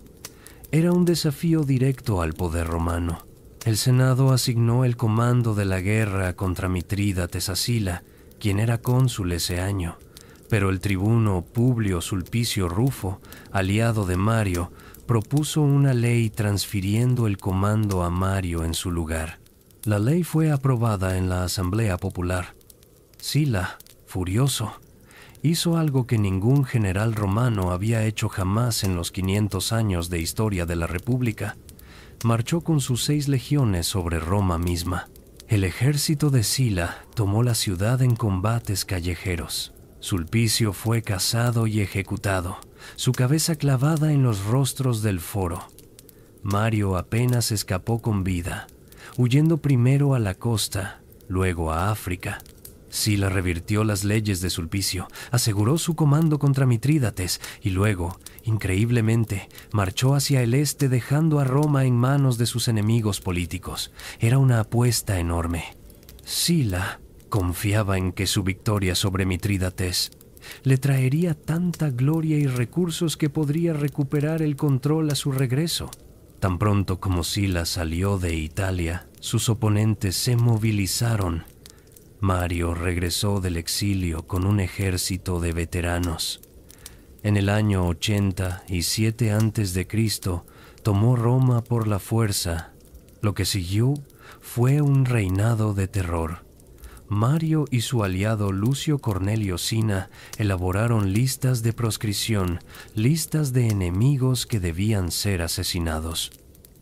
Era un desafío directo al poder romano. El Senado asignó el comando de la guerra contra Mitrídates a Sila, quien era cónsul ese año, pero el tribuno Publio Sulpicio Rufo, aliado de Mario, propuso una ley transfiriendo el comando a Mario en su lugar. La ley fue aprobada en la Asamblea Popular. Sila, furioso, hizo algo que ningún general romano había hecho jamás en los 500 años de historia de la República. Marchó con sus 6 legiones sobre Roma misma. El ejército de Sila tomó la ciudad en combates callejeros. Sulpicio fue cazado y ejecutado, su cabeza clavada en los rostros del foro. Mario apenas escapó con vida, huyendo primero a la costa, luego a África. Sila revirtió las leyes de Sulpicio, aseguró su comando contra Mitrídates y luego, increíblemente, marchó hacia el este dejando a Roma en manos de sus enemigos políticos. Era una apuesta enorme. Sila confiaba en que su victoria sobre Mitrídates le traería tanta gloria y recursos que podría recuperar el control a su regreso. Tan pronto como Sila salió de Italia, sus oponentes se movilizaron. Mario regresó del exilio con un ejército de veteranos. En el año 87 a.C., tomó Roma por la fuerza. Lo que siguió fue un reinado de terror. Mario y su aliado Lucio Cornelio Cinna elaboraron listas de proscripción, listas de enemigos que debían ser asesinados.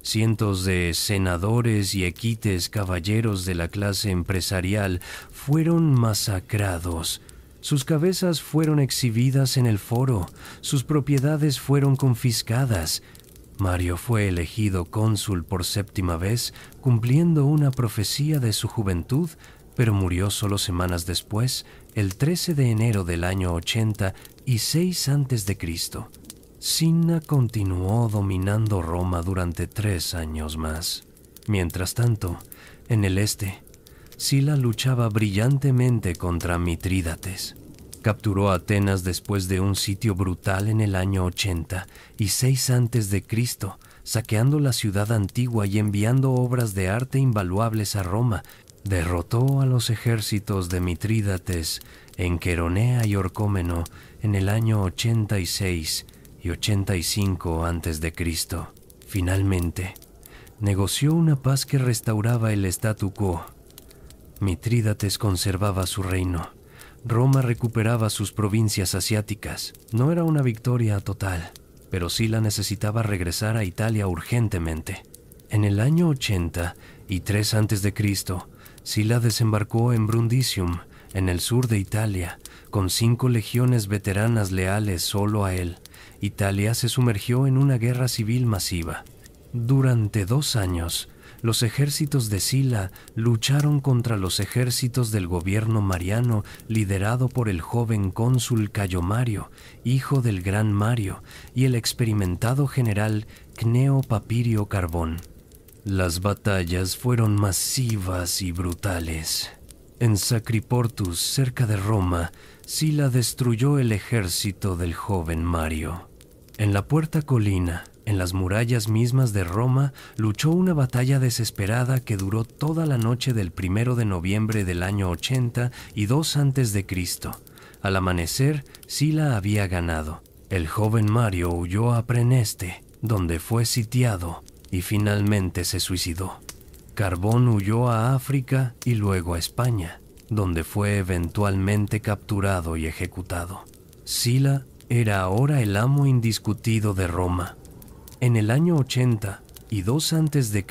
Cientos de senadores y equites caballeros de la clase empresarial fueron masacrados. Sus cabezas fueron exhibidas en el foro, sus propiedades fueron confiscadas. Mario fue elegido cónsul por 7ª vez, cumpliendo una profecía de su juventud, pero murió solo semanas después, el 13 de enero del año 86 a.C. Cinna continuó dominando Roma durante 3 años más. Mientras tanto, en el este, Sila luchaba brillantemente contra Mitrídates. Capturó Atenas después de un sitio brutal en el año 86 a.C., saqueando la ciudad antigua y enviando obras de arte invaluables a Roma. Derrotó a los ejércitos de Mitrídates en Queronea y Orcómeno en el año 86 y 85 a.C. Finalmente, negoció una paz que restauraba el statu quo. Mitrídates conservaba su reino. Roma recuperaba sus provincias asiáticas. No era una victoria total, pero Sila necesitaba regresar a Italia urgentemente. En el año 83 a.C., Sila desembarcó en Brundisium, en el sur de Italia, con 5 legiones veteranas leales solo a él. Italia se sumergió en una guerra civil masiva. Durante 2 años, los ejércitos de Sila lucharon contra los ejércitos del gobierno mariano liderado por el joven cónsul Cayo Mario, hijo del gran Mario, y el experimentado general Cneo Papirio Carbón. Las batallas fueron masivas y brutales. En Sacriportus, cerca de Roma, Sila destruyó el ejército del joven Mario. En la Puerta Colina, en las murallas mismas de Roma, luchó una batalla desesperada que duró toda la noche del 1 de noviembre del año 82 a.C. Al amanecer, Sila había ganado. El joven Mario huyó a Preneste, donde fue sitiado, y finalmente se suicidó. Carbón huyó a África y luego a España, donde fue eventualmente capturado y ejecutado. Sila era ahora el amo indiscutido de Roma. En el año 82 a.C.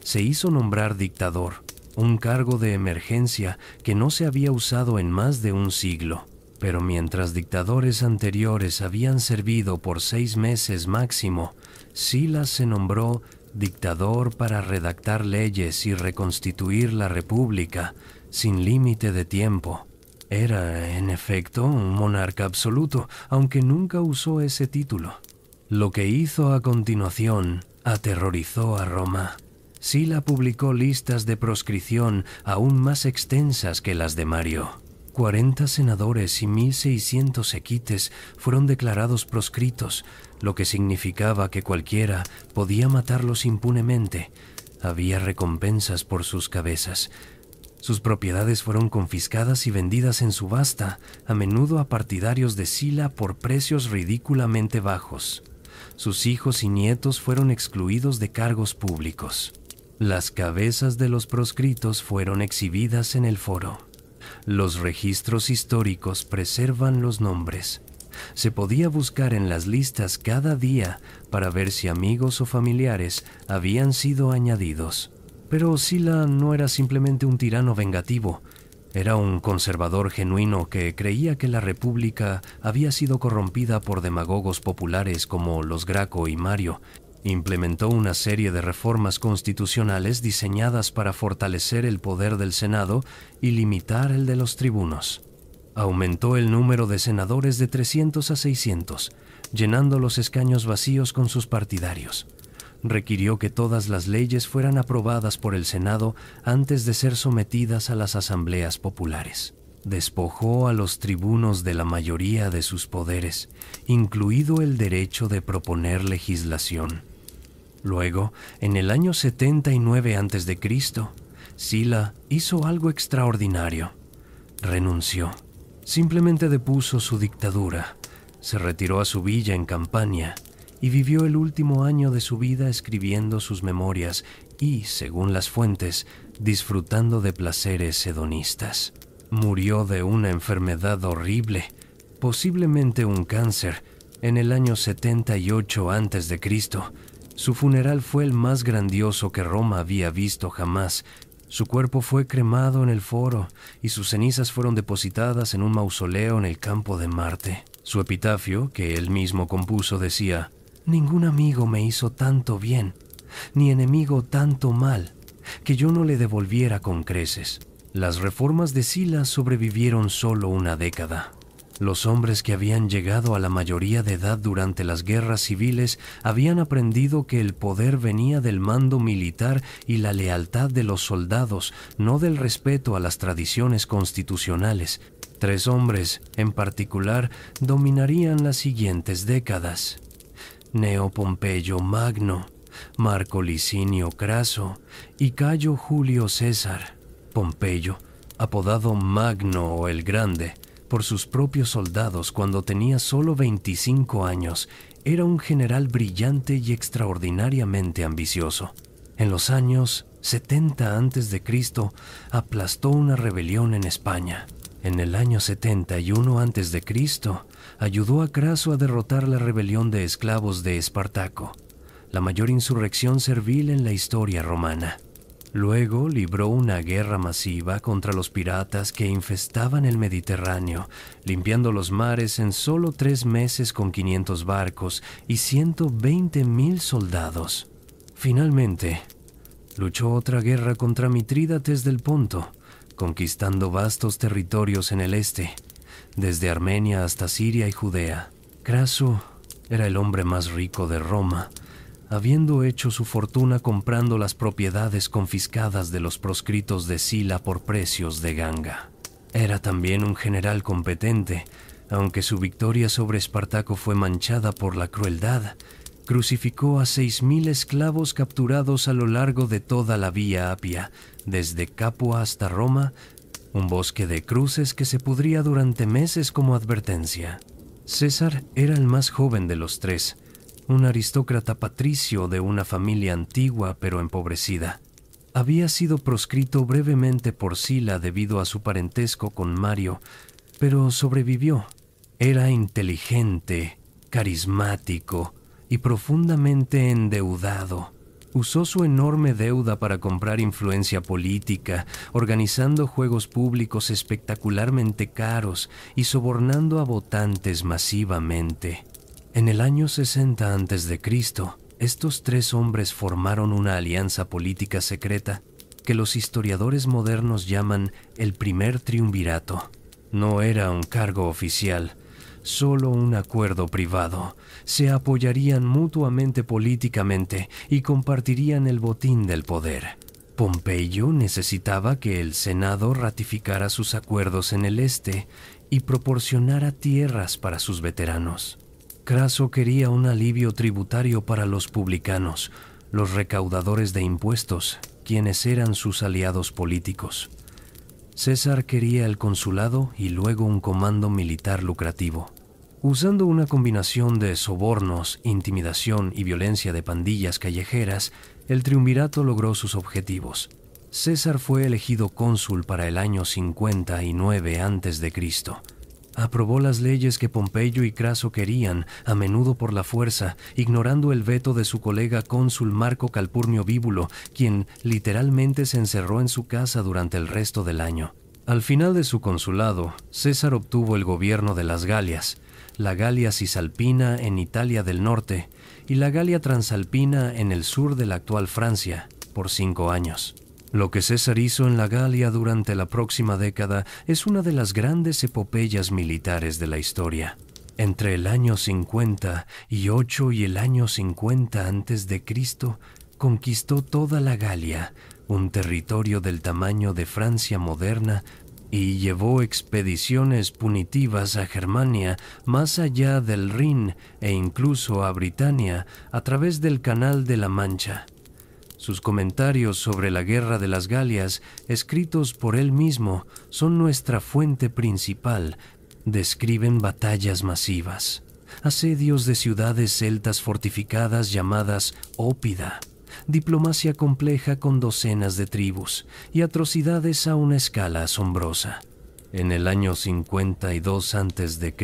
se hizo nombrar dictador, un cargo de emergencia que no se había usado en más de un siglo. Pero mientras dictadores anteriores habían servido por 6 meses máximo, Sila se nombró dictador para redactar leyes y reconstituir la república sin límite de tiempo. Era, en efecto, un monarca absoluto, aunque nunca usó ese título. Lo que hizo a continuación aterrorizó a Roma. Sila publicó listas de proscripción aún más extensas que las de Mario. 40 senadores y 1.600 equites fueron declarados proscritos, lo que significaba que cualquiera podía matarlos impunemente. Había recompensas por sus cabezas. Sus propiedades fueron confiscadas y vendidas en subasta, a menudo a partidarios de Sila por precios ridículamente bajos. Sus hijos y nietos fueron excluidos de cargos públicos. Las cabezas de los proscritos fueron exhibidas en el foro. Los registros históricos preservan los nombres. Se podía buscar en las listas cada día para ver si amigos o familiares habían sido añadidos. Pero Sila no era simplemente un tirano vengativo. Era un conservador genuino que creía que la república había sido corrompida por demagogos populares como los Graco y Mario. Implementó una serie de reformas constitucionales diseñadas para fortalecer el poder del Senado y limitar el de los tribunos. Aumentó el número de senadores de 300 a 600, llenando los escaños vacíos con sus partidarios. Requirió que todas las leyes fueran aprobadas por el Senado antes de ser sometidas a las asambleas populares. despojó a los tribunos de la mayoría de sus poderes, incluido el derecho de proponer legislación. Luego, en el año 79 a.C., Sila hizo algo extraordinario. Renunció. Simplemente depuso su dictadura, se retiró a su villa en Campania y vivió el último año de su vida escribiendo sus memorias y, según las fuentes, disfrutando de placeres hedonistas. Murió de una enfermedad horrible, posiblemente un cáncer, en el año 78 a.C. Su funeral fue el más grandioso que Roma había visto jamás. Su cuerpo fue cremado en el foro y sus cenizas fueron depositadas en un mausoleo en el campo de Marte. Su epitafio, que él mismo compuso, decía: «Ningún amigo me hizo tanto bien, ni enemigo tanto mal, que yo no le devolviera con creces». Las reformas de Sila sobrevivieron solo una década. Los hombres que habían llegado a la mayoría de edad durante las guerras civiles habían aprendido que el poder venía del mando militar y la lealtad de los soldados, no del respeto a las tradiciones constitucionales. 3 hombres, en particular, dominarían las siguientes décadas: Cneo Pompeyo Magno, Marco Licinio Craso y Cayo Julio César. Pompeyo, apodado Magno o el Grande por sus propios soldados cuando tenía solo 25 años, era un general brillante y extraordinariamente ambicioso. En los años 70 a.C. aplastó una rebelión en España. En el año 71 a.C. ayudó a Craso a derrotar la rebelión de esclavos de Espartaco, la mayor insurrección servil en la historia romana. Luego libró una guerra masiva contra los piratas que infestaban el Mediterráneo, limpiando los mares en solo 3 meses con 500 barcos y 120,000 soldados. Finalmente, luchó otra guerra contra Mitrídates del Ponto, conquistando vastos territorios en el este, desde Armenia hasta Siria y Judea. Craso era el hombre más rico de Roma, habiendo hecho su fortuna comprando las propiedades confiscadas de los proscritos de Sila por precios de ganga. Era también un general competente, aunque su victoria sobre Espartaco fue manchada por la crueldad. Crucificó a 6,000 esclavos capturados a lo largo de toda la Vía Apia, desde Capua hasta Roma, un bosque de cruces que se pudría durante meses como advertencia. César era el más joven de los 3, un aristócrata patricio de una familia antigua pero empobrecida. Había sido proscrito brevemente por Sila debido a su parentesco con Mario, pero sobrevivió. Era inteligente, carismático y profundamente endeudado. Usó su enorme deuda para comprar influencia política, organizando juegos públicos espectacularmente caros y sobornando a votantes masivamente. En el año 60 a.C., estos 3 hombres formaron una alianza política secreta que los historiadores modernos llaman el primer triunvirato. No era un cargo oficial, solo un acuerdo privado. Se apoyarían mutuamente políticamente y compartirían el botín del poder. Pompeyo necesitaba que el Senado ratificara sus acuerdos en el este y proporcionara tierras para sus veteranos. Craso quería un alivio tributario para los publicanos, los recaudadores de impuestos, quienes eran sus aliados políticos. César quería el consulado y luego un comando militar lucrativo. Usando una combinación de sobornos, intimidación y violencia de pandillas callejeras, el triunvirato logró sus objetivos. César fue elegido cónsul para el año 59 a.C. Aprobó las leyes que Pompeyo y Craso querían, a menudo por la fuerza, ignorando el veto de su colega cónsul Marco Calpurnio Bíbulo, quien literalmente se encerró en su casa durante el resto del año. Al final de su consulado, César obtuvo el gobierno de las Galias, la Galia Cisalpina en Italia del Norte y la Galia Transalpina en el sur de la actual Francia, por 5 años. Lo que César hizo en la Galia durante la próxima década es una de las grandes epopeyas militares de la historia. Entre el año 58 y el año 50 a.C., conquistó toda la Galia, un territorio del tamaño de Francia moderna, y llevó expediciones punitivas a Germania, más allá del Rin e incluso a Britania, a través del Canal de la Mancha. Sus comentarios sobre la Guerra de las Galias, escritos por él mismo, son nuestra fuente principal. Describen batallas masivas, asedios de ciudades celtas fortificadas llamadas Ópida, diplomacia compleja con docenas de tribus y atrocidades a una escala asombrosa. En el año 52 a.C.,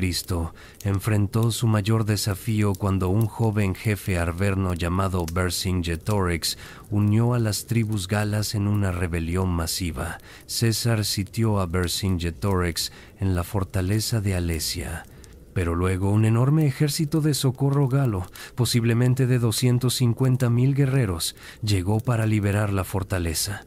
enfrentó su mayor desafío cuando un joven jefe arverno llamado Vercingetorix unió a las tribus galas en una rebelión masiva. César sitió a Vercingetorix en la fortaleza de Alesia, pero luego un enorme ejército de socorro galo, posiblemente de 250,000 guerreros, llegó para liberar la fortaleza.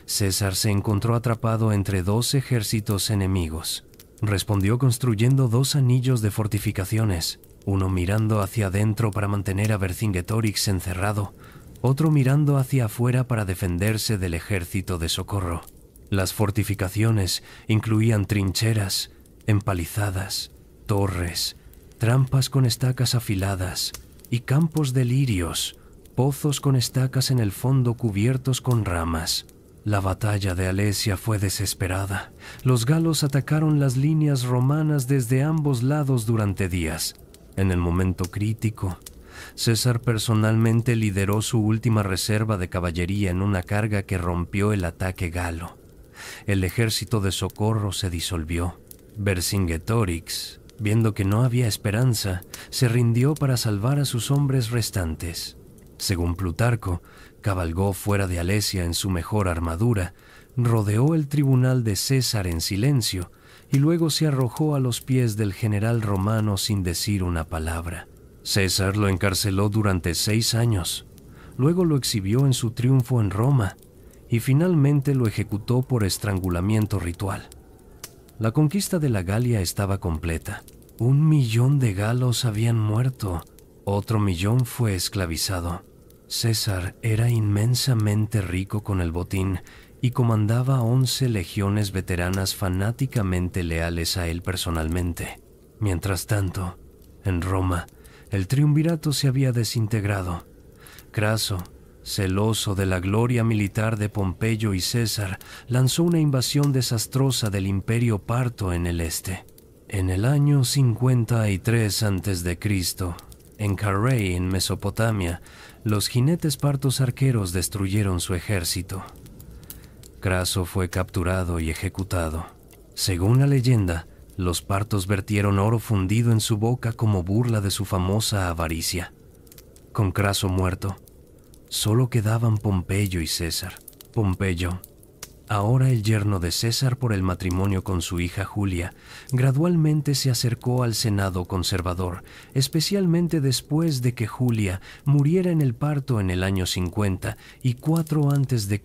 César se encontró atrapado entre dos ejércitos enemigos. Respondió construyendo 2 anillos de fortificaciones, uno mirando hacia adentro para mantener a Vercingetorix encerrado, otro mirando hacia afuera para defenderse del ejército de socorro. Las fortificaciones incluían trincheras, empalizadas, torres, trampas con estacas afiladas y campos de lirios, pozos con estacas en el fondo cubiertos con ramas. La batalla de Alesia fue desesperada. Los galos atacaron las líneas romanas desde ambos lados durante días. En el momento crítico, César personalmente lideró su última reserva de caballería en una carga que rompió el ataque galo. El ejército de socorro se disolvió. Vercingetorix, viendo que no había esperanza, se rindió para salvar a sus hombres restantes. Según Plutarco, cabalgó fuera de Alesia en su mejor armadura, rodeó el tribunal de César en silencio y luego se arrojó a los pies del general romano sin decir una palabra. César lo encarceló durante 6 años, luego lo exhibió en su triunfo en Roma y finalmente lo ejecutó por estrangulamiento ritual. La conquista de la Galia estaba completa. 1,000,000 de galos habían muerto. Otro 1,000,000 fue esclavizado. César era inmensamente rico con el botín y comandaba 11 legiones veteranas fanáticamente leales a él personalmente. Mientras tanto, en Roma, el triunvirato se había desintegrado. Craso, celoso de la gloria militar de Pompeyo y César, lanzó una invasión desastrosa del Imperio Parto en el este. En el año 53 a.C., en Carrhae, en Mesopotamia, los jinetes partos arqueros destruyeron su ejército. Craso fue capturado y ejecutado. Según la leyenda, los partos vertieron oro fundido en su boca como burla de su famosa avaricia. Con Craso muerto, solo quedaban Pompeyo y César. Pompeyo, ahora el yerno de César por el matrimonio con su hija Julia, gradualmente se acercó al Senado conservador, especialmente después de que Julia muriera en el parto en el año 54 a.C.,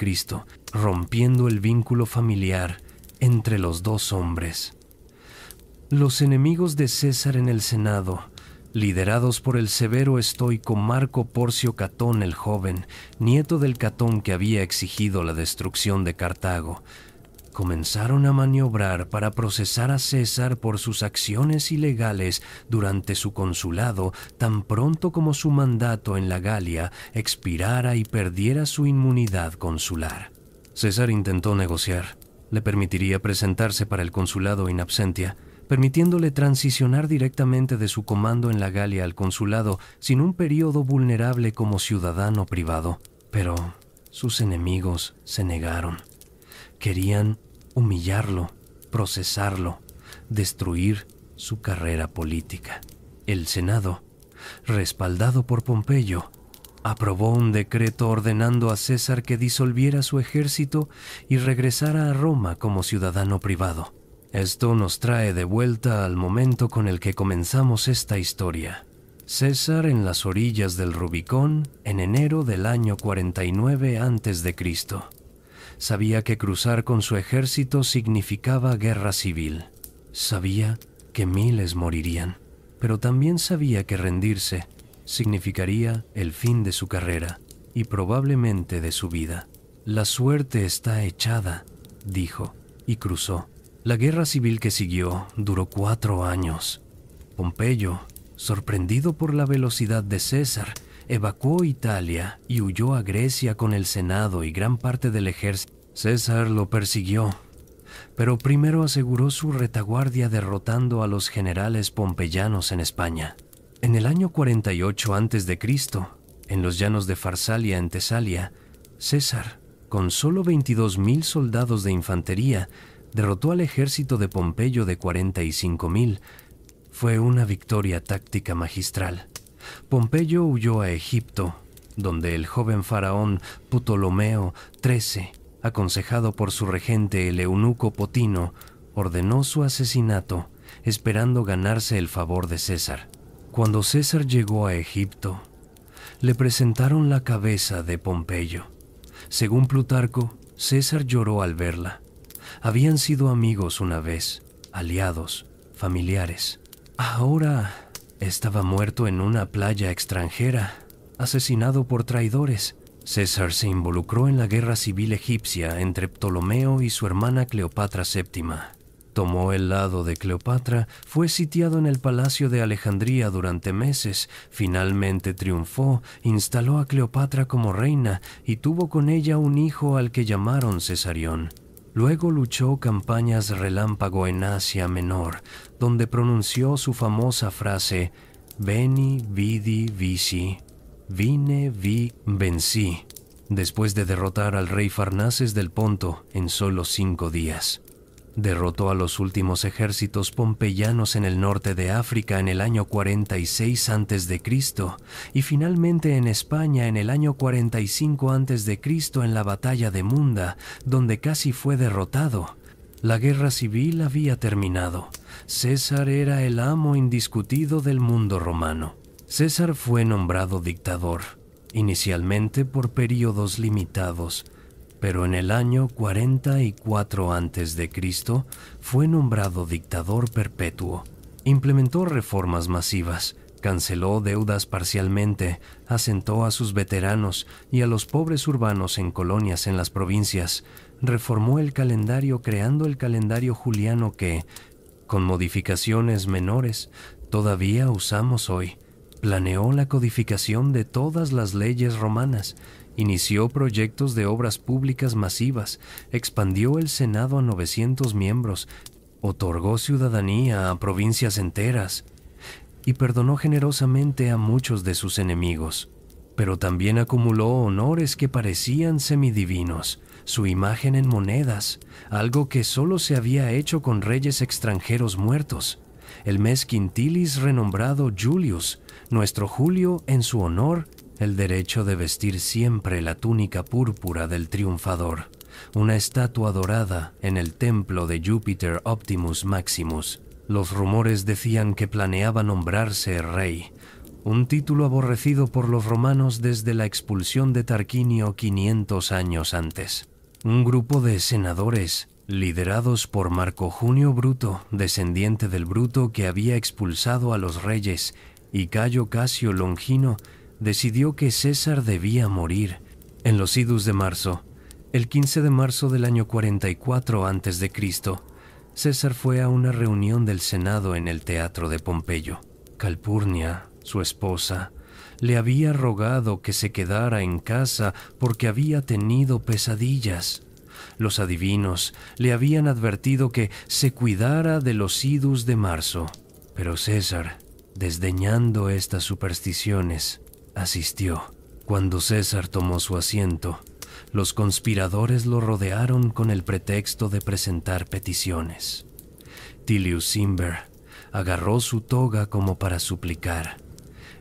rompiendo el vínculo familiar entre los dos hombres. Los enemigos de César en el Senado, liderados por el severo estoico Marco Porcio Catón el Joven, nieto del Catón que había exigido la destrucción de Cartago, comenzaron a maniobrar para procesar a César por sus acciones ilegales durante su consulado tan pronto como su mandato en la Galia expirara y perdiera su inmunidad consular. César intentó negociar. Le permitiría presentarse para el consulado in absentia, permitiéndole transicionar directamente de su comando en la Galia al consulado sin un periodo vulnerable como ciudadano privado. Pero sus enemigos se negaron. Querían humillarlo, procesarlo, destruir su carrera política. El Senado, respaldado por Pompeyo, aprobó un decreto ordenando a César que disolviera su ejército y regresara a Roma como ciudadano privado. Esto nos trae de vuelta al momento con el que comenzamos esta historia. César en las orillas del Rubicón en enero del año 49 a.C. Sabía que cruzar con su ejército significaba guerra civil. Sabía que miles morirían, pero también sabía que rendirse significaría el fin de su carrera y probablemente de su vida. La suerte está echada, dijo, y cruzó. La guerra civil que siguió duró 4 años. Pompeyo, sorprendido por la velocidad de César, evacuó Italia y huyó a Grecia con el Senado y gran parte del ejército. César lo persiguió, pero primero aseguró su retaguardia derrotando a los generales pompeyanos en España. En el año 48 a.C., en los llanos de Farsalia en Tesalia, César, con solo 22,000 soldados de infantería, derrotó al ejército de Pompeyo de 45,000. Fue una victoria táctica magistral. Pompeyo huyó a Egipto, donde el joven faraón Ptolomeo XIII, aconsejado por su regente el eunuco Potino, ordenó su asesinato, esperando ganarse el favor de César. Cuando César llegó a Egipto, le presentaron la cabeza de Pompeyo. Según Plutarco, César lloró al verla. Habían sido amigos una vez, aliados, familiares. Ahora estaba muerto en una playa extranjera, asesinado por traidores. César se involucró en la guerra civil egipcia entre Ptolomeo y su hermana Cleopatra VII. Tomó el lado de Cleopatra, fue sitiado en el palacio de Alejandría durante meses, finalmente triunfó, instaló a Cleopatra como reina y tuvo con ella un hijo al que llamaron Cesarión. Luego luchó campañas relámpago en Asia Menor, donde pronunció su famosa frase «Veni, vidi, vici», «Vine, vi, vencí», después de derrotar al rey Farnaces del Ponto en solo 5 días. Derrotó a los últimos ejércitos pompeyanos en el norte de África en el año 46 a.C. y finalmente en España en el año 45 a.C. en la batalla de Munda, donde casi fue derrotado. La guerra civil había terminado. César era el amo indiscutido del mundo romano. César fue nombrado dictador, inicialmente por períodos limitados, pero en el año 44 a.C. fue nombrado dictador perpetuo. Implementó reformas masivas, canceló deudas parcialmente, asentó a sus veteranos y a los pobres urbanos en colonias en las provincias, reformó el calendario creando el calendario juliano que, con modificaciones menores, todavía usamos hoy. Planeó la codificación de todas las leyes romanas, inició proyectos de obras públicas masivas, expandió el Senado a 900 miembros, otorgó ciudadanía a provincias enteras y perdonó generosamente a muchos de sus enemigos. Pero también acumuló honores que parecían semidivinos, su imagen en monedas, algo que solo se había hecho con reyes extranjeros muertos. El mes quintilis renombrado Julius, nuestro Julio en su honor, el derecho de vestir siempre la túnica púrpura del triunfador, una estatua dorada en el templo de Júpiter Optimus Maximus. Los rumores decían que planeaba nombrarse rey, un título aborrecido por los romanos desde la expulsión de Tarquinio 500 años antes. Un grupo de senadores, liderados por Marco Junio Bruto, descendiente del Bruto que había expulsado a los reyes, y Cayo Casio Longino, decidió que César debía morir. En los idus de marzo, el 15 de marzo del año 44 a.C., César fue a una reunión del Senado en el teatro de Pompeyo. Calpurnia, su esposa, le había rogado que se quedara en casa porque había tenido pesadillas. Los adivinos le habían advertido que se cuidara de los idus de marzo, pero César, desdeñando estas supersticiones, asistió. Cuando César tomó su asiento, los conspiradores lo rodearon con el pretexto de presentar peticiones. Tilius Cimber agarró su toga como para suplicar.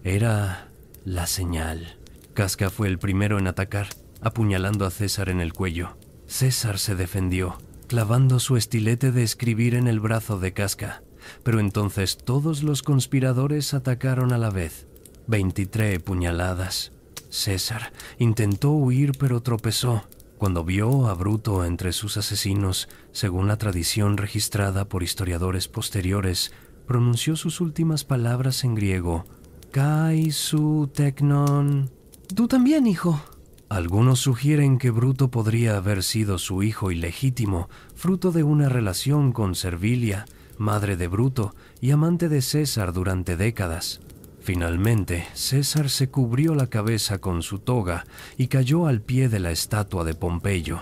Era la señal. Casca fue el primero en atacar, apuñalando a César en el cuello. César se defendió, clavando su estilete de escribir en el brazo de Casca, pero entonces todos los conspiradores atacaron a la vez. 23 puñaladas. César intentó huir pero tropezó. Cuando vio a Bruto entre sus asesinos, según la tradición registrada por historiadores posteriores, pronunció sus últimas palabras en griego. «Kai su teknon». «Tú también, hijo». Algunos sugieren que Bruto podría haber sido su hijo ilegítimo, fruto de una relación con Servilia, madre de Bruto y amante de César durante décadas. Finalmente, César se cubrió la cabeza con su toga y cayó al pie de la estatua de Pompeyo.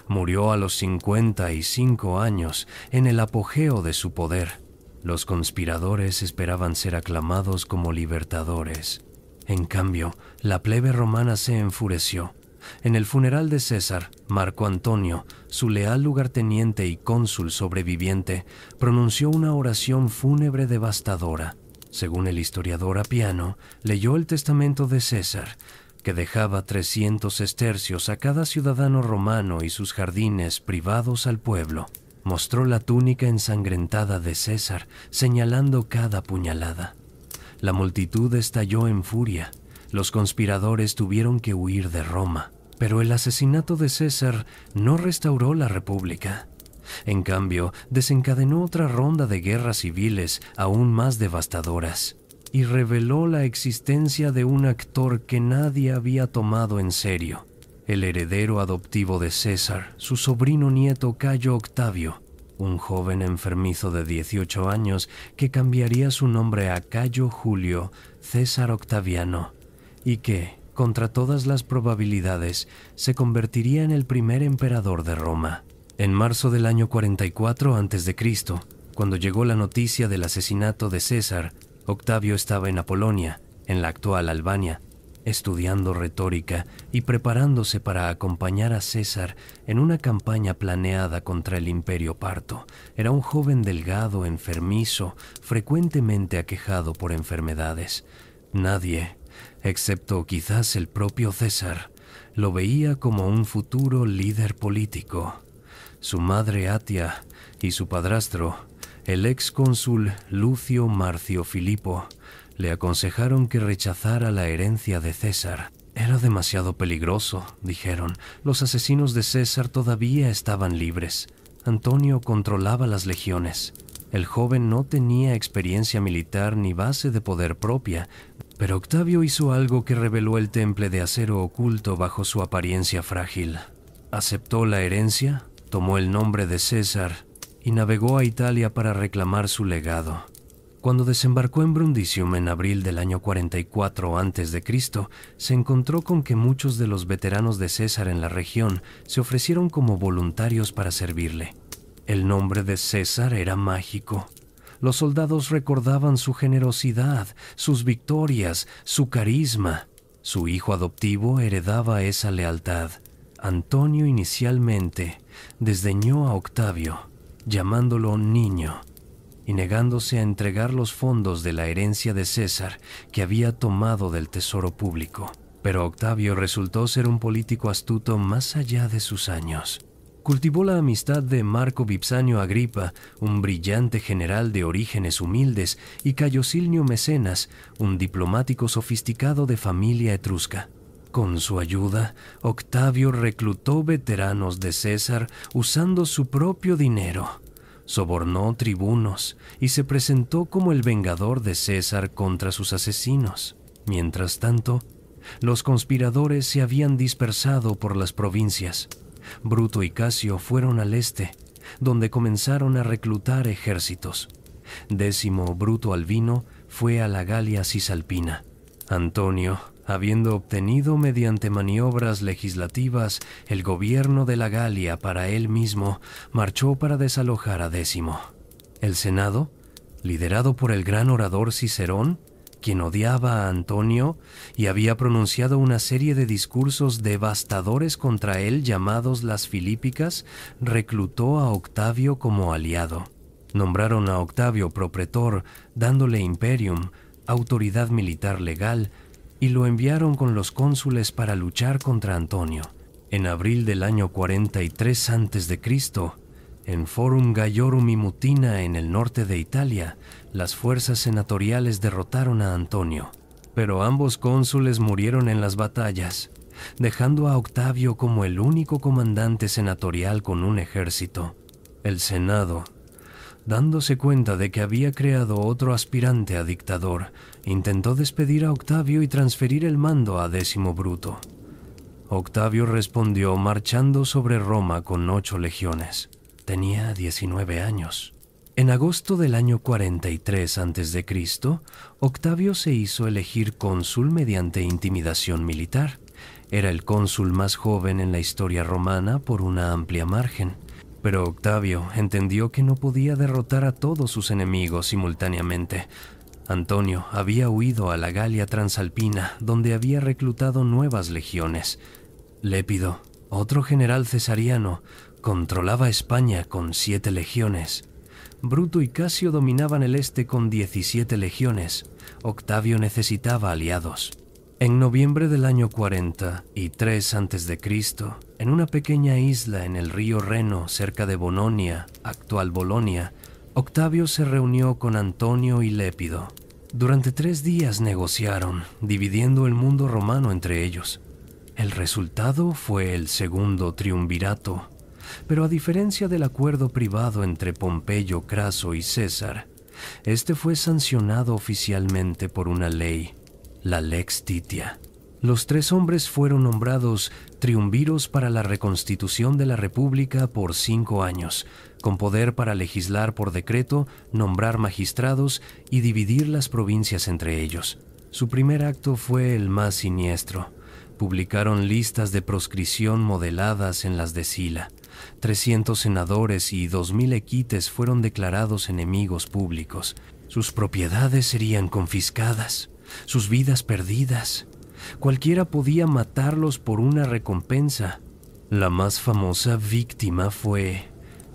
Murió a los 55 años, en el apogeo de su poder. Los conspiradores esperaban ser aclamados como libertadores. En cambio, la plebe romana se enfureció. En el funeral de César, Marco Antonio, su leal lugarteniente y cónsul sobreviviente, pronunció una oración fúnebre devastadora. Según el historiador Apiano, leyó el testamento de César, que dejaba 300 sestercios a cada ciudadano romano y sus jardines privados al pueblo. Mostró la túnica ensangrentada de César, señalando cada puñalada. La multitud estalló en furia. Los conspiradores tuvieron que huir de Roma, pero el asesinato de César no restauró la República. En cambio, desencadenó otra ronda de guerras civiles aún más devastadoras y reveló la existencia de un actor que nadie había tomado en serio, el heredero adoptivo de César, su sobrino nieto Cayo Octavio, un joven enfermizo de 18 años que cambiaría su nombre a Cayo Julio César Octaviano y que, contra todas las probabilidades, se convertiría en el primer emperador de Roma. En marzo del año 44 a.C., cuando llegó la noticia del asesinato de César, Octavio estaba en Apolonia, en la actual Albania, estudiando retórica y preparándose para acompañar a César en una campaña planeada contra el Imperio Parto. Era un joven delgado, enfermizo, frecuentemente aquejado por enfermedades. Nadie, excepto quizás el propio César, lo veía como un futuro líder político. Su madre Atia y su padrastro, el excónsul Lucio Marcio Filipo, le aconsejaron que rechazara la herencia de César. Era demasiado peligroso, dijeron. Los asesinos de César todavía estaban libres. Antonio controlaba las legiones. El joven no tenía experiencia militar ni base de poder propia, pero Octavio hizo algo que reveló el temple de acero oculto bajo su apariencia frágil. Aceptó la herencia, tomó el nombre de César y navegó a Italia para reclamar su legado. Cuando desembarcó en Brundisium en abril del año 44 a.C., se encontró con que muchos de los veteranos de César en la región se ofrecieron como voluntarios para servirle. El nombre de César era mágico. Los soldados recordaban su generosidad, sus victorias, su carisma. Su hijo adoptivo heredaba esa lealtad. Antonio inicialmente desdeñó a Octavio, llamándolo niño, y negándose a entregar los fondos de la herencia de César que había tomado del tesoro público. Pero Octavio resultó ser un político astuto más allá de sus años. Cultivó la amistad de Marco Vipsanio Agripa, un brillante general de orígenes humildes, y Cayo Silnio Mecenas, un diplomático sofisticado de familia etrusca. Con su ayuda, Octavio reclutó veteranos de César usando su propio dinero. Sobornó tribunos y se presentó como el vengador de César contra sus asesinos. Mientras tanto, los conspiradores se habían dispersado por las provincias. Bruto y Casio fueron al este, donde comenzaron a reclutar ejércitos. Décimo Bruto Albino fue a la Galia Cisalpina. Antonio, habiendo obtenido mediante maniobras legislativas el gobierno de la Galia para él mismo, marchó para desalojar a Décimo. El Senado, liderado por el gran orador Cicerón, quien odiaba a Antonio y había pronunciado una serie de discursos devastadores contra él llamados las Filípicas, reclutó a Octavio como aliado. Nombraron a Octavio propretor, dándole imperium, autoridad militar legal, y lo enviaron con los cónsules para luchar contra Antonio. En abril del año 43 a.C., en Forum Gallorum y Mutina, en el norte de Italia, las fuerzas senatoriales derrotaron a Antonio, pero ambos cónsules murieron en las batallas, dejando a Octavio como el único comandante senatorial con un ejército. El Senado, dándose cuenta de que había creado otro aspirante a dictador, intentó despedir a Octavio y transferir el mando a Décimo Bruto. Octavio respondió marchando sobre Roma con 8 legiones. Tenía 19 años. En agosto del año 43 a.C., Octavio se hizo elegir cónsul mediante intimidación militar. Era el cónsul más joven en la historia romana por una amplia margen. Pero Octavio entendió que no podía derrotar a todos sus enemigos simultáneamente. Antonio había huido a la Galia Transalpina, donde había reclutado nuevas legiones. Lépido, otro general cesariano, controlaba España con 7 legiones. Bruto y Casio dominaban el este con 17 legiones. Octavio necesitaba aliados. En noviembre del año 43 a.C., en una pequeña isla en el río Reno, cerca de Bononia, actual Bolonia, Octavio se reunió con Antonio y Lépido. Durante 3 días negociaron, dividiendo el mundo romano entre ellos. El resultado fue el segundo triunvirato, pero a diferencia del acuerdo privado entre Pompeyo, Craso y César, este fue sancionado oficialmente por una ley, la Lex Titia. Los 3 hombres fueron nombrados triunviros para la reconstitución de la República por 5 años, con poder para legislar por decreto, nombrar magistrados y dividir las provincias entre ellos. Su primer acto fue el más siniestro. Publicaron listas de proscripción modeladas en las de Sila. 300 senadores y 2000 equites fueron declarados enemigos públicos. Sus propiedades serían confiscadas, sus vidas perdidas. Cualquiera podía matarlos por una recompensa. La más famosa víctima fue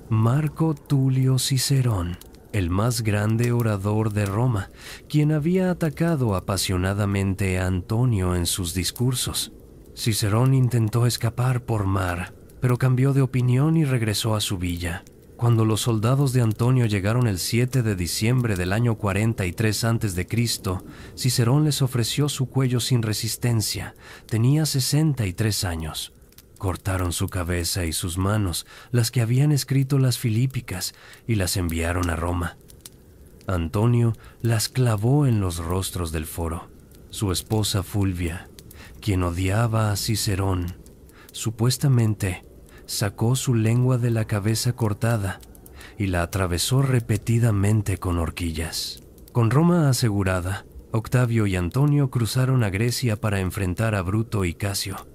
Marco Tulio Cicerón, el más grande orador de Roma, quien había atacado apasionadamente a Antonio en sus discursos. Cicerón intentó escapar por mar, pero cambió de opinión y regresó a su villa. Cuando los soldados de Antonio llegaron el 7 de diciembre del año 43 a.C., Cicerón les ofreció su cuello sin resistencia. Tenía 63 años. Cortaron su cabeza y sus manos, las que habían escrito las Filípicas, y las enviaron a Roma. Antonio las clavó en los rostros del foro. Su esposa Fulvia, quien odiaba a Cicerón, supuestamente sacó su lengua de la cabeza cortada y la atravesó repetidamente con horquillas. Con Roma asegurada, Octavio y Antonio cruzaron a Grecia para enfrentar a Bruto y Casio.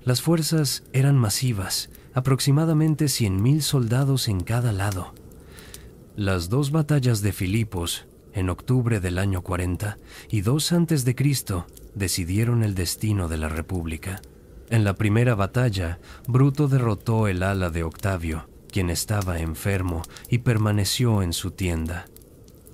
Las fuerzas eran masivas, aproximadamente 100.000 soldados en cada lado. Las 2 batallas de Filipos, en octubre del año 40, y 2 a.C., decidieron el destino de la República. En la primera batalla, Bruto derrotó el ala de Octavio, quien estaba enfermo y permaneció en su tienda.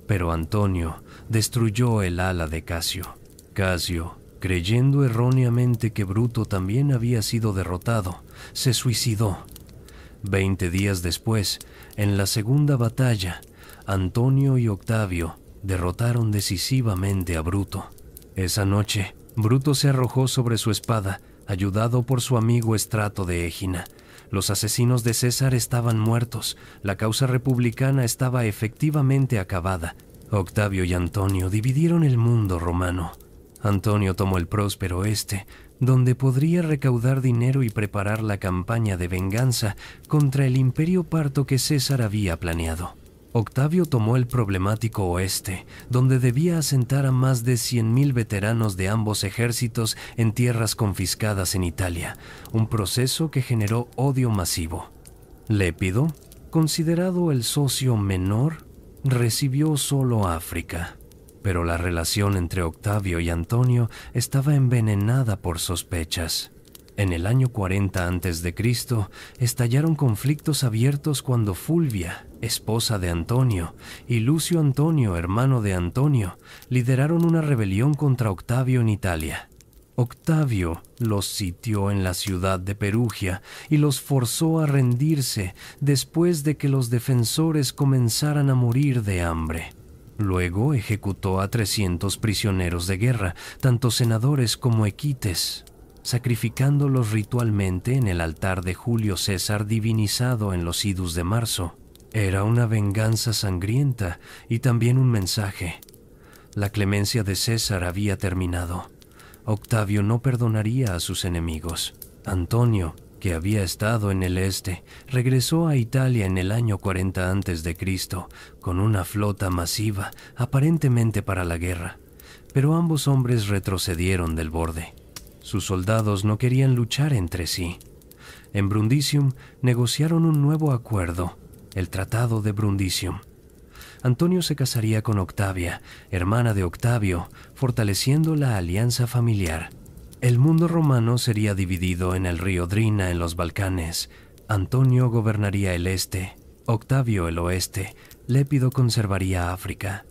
Pero Antonio destruyó el ala de Casio. Casio, creyendo erróneamente que Bruto también había sido derrotado, se suicidó. 20 días después, en la segunda batalla, Antonio y Octavio derrotaron decisivamente a Bruto. Esa noche, Bruto se arrojó sobre su espada, ayudado por su amigo Estrato de Égina. Los asesinos de César estaban muertos, la causa republicana estaba efectivamente acabada. Octavio y Antonio dividieron el mundo romano. Antonio tomó el próspero este, donde podría recaudar dinero y preparar la campaña de venganza contra el imperio parto que César había planeado. Octavio tomó el problemático oeste, donde debía asentar a más de 100.000 veteranos de ambos ejércitos en tierras confiscadas en Italia, un proceso que generó odio masivo. Lépido, considerado el socio menor, recibió solo África, pero la relación entre Octavio y Antonio estaba envenenada por sospechas. En el año 40 a.C., estallaron conflictos abiertos cuando Fulvia, esposa de Antonio, y Lucio Antonio, hermano de Antonio, lideraron una rebelión contra Octavio en Italia. Octavio los sitió en la ciudad de Perugia y los forzó a rendirse después de que los defensores comenzaran a morir de hambre. Luego ejecutó a 300 prisioneros de guerra, tanto senadores como equites, sacrificándolos ritualmente en el altar de Julio César divinizado en los idus de marzo. Era una venganza sangrienta y también un mensaje. La clemencia de César había terminado. Octavio no perdonaría a sus enemigos. Antonio, que había estado en el este, regresó a Italia en el año 40 a.C. con una flota masiva, aparentemente para la guerra, pero ambos hombres retrocedieron del borde. Sus soldados no querían luchar entre sí. En Brundisium negociaron un nuevo acuerdo, el Tratado de Brundisium. Antonio se casaría con Octavia, hermana de Octavio, fortaleciendo la alianza familiar. El mundo romano sería dividido en el río Drina en los Balcanes. Antonio gobernaría el este, Octavio el oeste, Lépido conservaría África.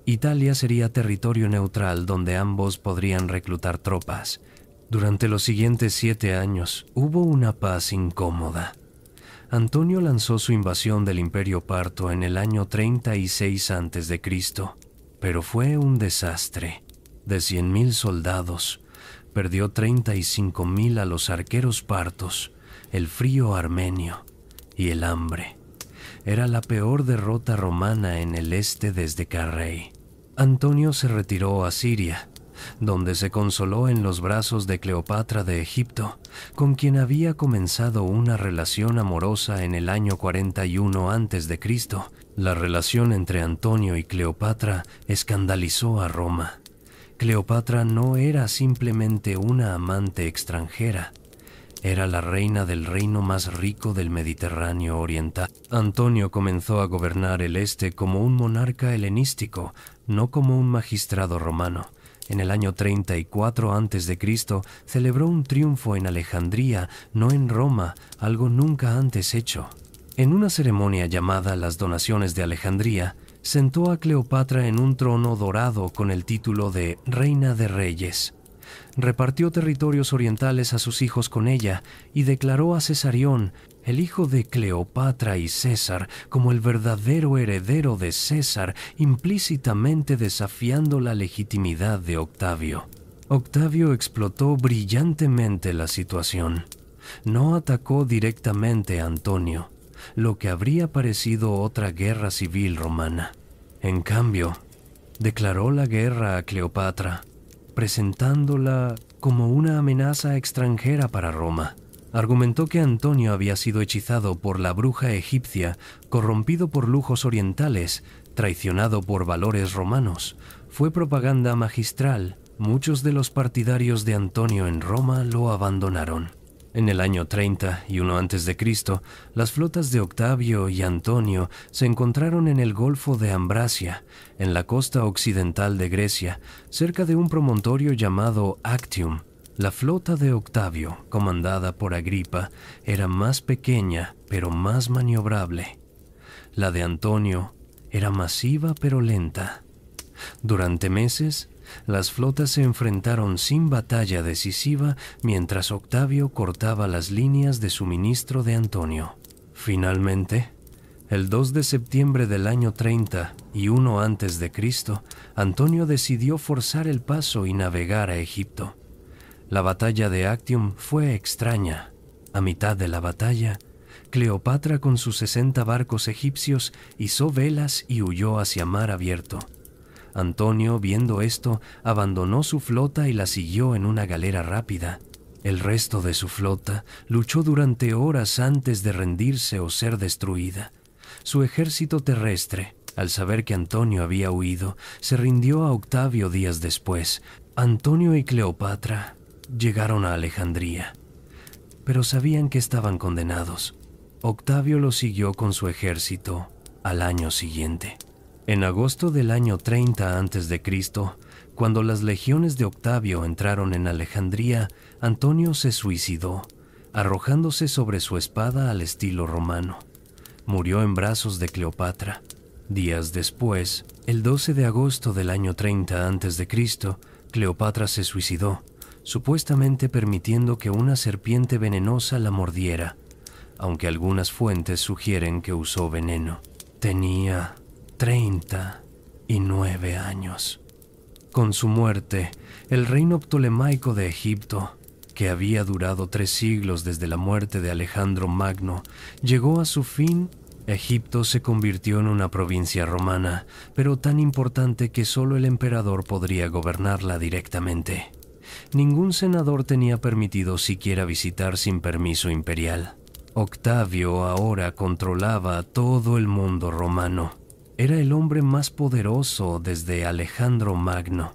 Italia sería territorio neutral donde ambos podrían reclutar tropas. Durante los siguientes 7 años hubo una paz incómoda. Antonio lanzó su invasión del Imperio Parto en el año 36 a.C., pero fue un desastre. De 100.000 soldados, perdió 35.000 a los arqueros partos, el frío armenio y el hambre. Era la peor derrota romana en el este desde Carrey. Antonio se retiró a Siria, donde se consoló en los brazos de Cleopatra de Egipto, con quien había comenzado una relación amorosa en el año 41 a.C. La relación entre Antonio y Cleopatra escandalizó a Roma. Cleopatra no era simplemente una amante extranjera, era la reina del reino más rico del Mediterráneo oriental. Antonio comenzó a gobernar el este como un monarca helenístico, no como un magistrado romano. En el año 34 a.C. celebró un triunfo en Alejandría, no en Roma, algo nunca antes hecho. En una ceremonia llamada las Donaciones de Alejandría, sentó a Cleopatra en un trono dorado con el título de Reina de Reyes. Repartió territorios orientales a sus hijos con ella y declaró a Cesarión, el hijo de Cleopatra y César, como el verdadero heredero de César, implícitamente desafiando la legitimidad de Octavio. Octavio explotó brillantemente la situación. No atacó directamente a Antonio, lo que habría parecido otra guerra civil romana. En cambio, declaró la guerra a Cleopatra, presentándola como una amenaza extranjera para Roma. Argumentó que Antonio había sido hechizado por la bruja egipcia, corrompido por lujos orientales, traicionado por valores romanos. Fue propaganda magistral. Muchos de los partidarios de Antonio en Roma lo abandonaron. En el año 31 a.C., las flotas de Octavio y Antonio se encontraron en el Golfo de Ambracia, en la costa occidental de Grecia, cerca de un promontorio llamado Actium. La flota de Octavio, comandada por Agripa, era más pequeña pero más maniobrable. La de Antonio era masiva pero lenta. Durante meses, las flotas se enfrentaron sin batalla decisiva mientras Octavio cortaba las líneas de suministro de Antonio. Finalmente, el 2 de septiembre del año 31 a.C., Antonio decidió forzar el paso y navegar a Egipto. La batalla de Actium fue extraña. A mitad de la batalla, Cleopatra con sus 60 barcos egipcios izó velas y huyó hacia mar abierto. Antonio, viendo esto, abandonó su flota y la siguió en una galera rápida. El resto de su flota luchó durante horas antes de rendirse o ser destruida. Su ejército terrestre, al saber que Antonio había huido, se rindió a Octavio días después. Antonio y Cleopatra llegaron a Alejandría, pero sabían que estaban condenados. Octavio los siguió con su ejército al año siguiente. En agosto del año 30 a.C., cuando las legiones de Octavio entraron en Alejandría, Antonio se suicidó, arrojándose sobre su espada al estilo romano. Murió en brazos de Cleopatra. Días después, el 12 de agosto del año 30 a.C., Cleopatra se suicidó, supuestamente permitiendo que una serpiente venenosa la mordiera, aunque algunas fuentes sugieren que usó veneno. Tenía 39 años. Con su muerte, el reino ptolemaico de Egipto, que había durado 3 siglos desde la muerte de Alejandro Magno, llegó a su fin. Egipto se convirtió en una provincia romana, pero tan importante que solo el emperador podría gobernarla directamente. Ningún senador tenía permitido siquiera visitar sin permiso imperial. Octavio ahora controlaba todo el mundo romano. Era el hombre más poderoso desde Alejandro Magno,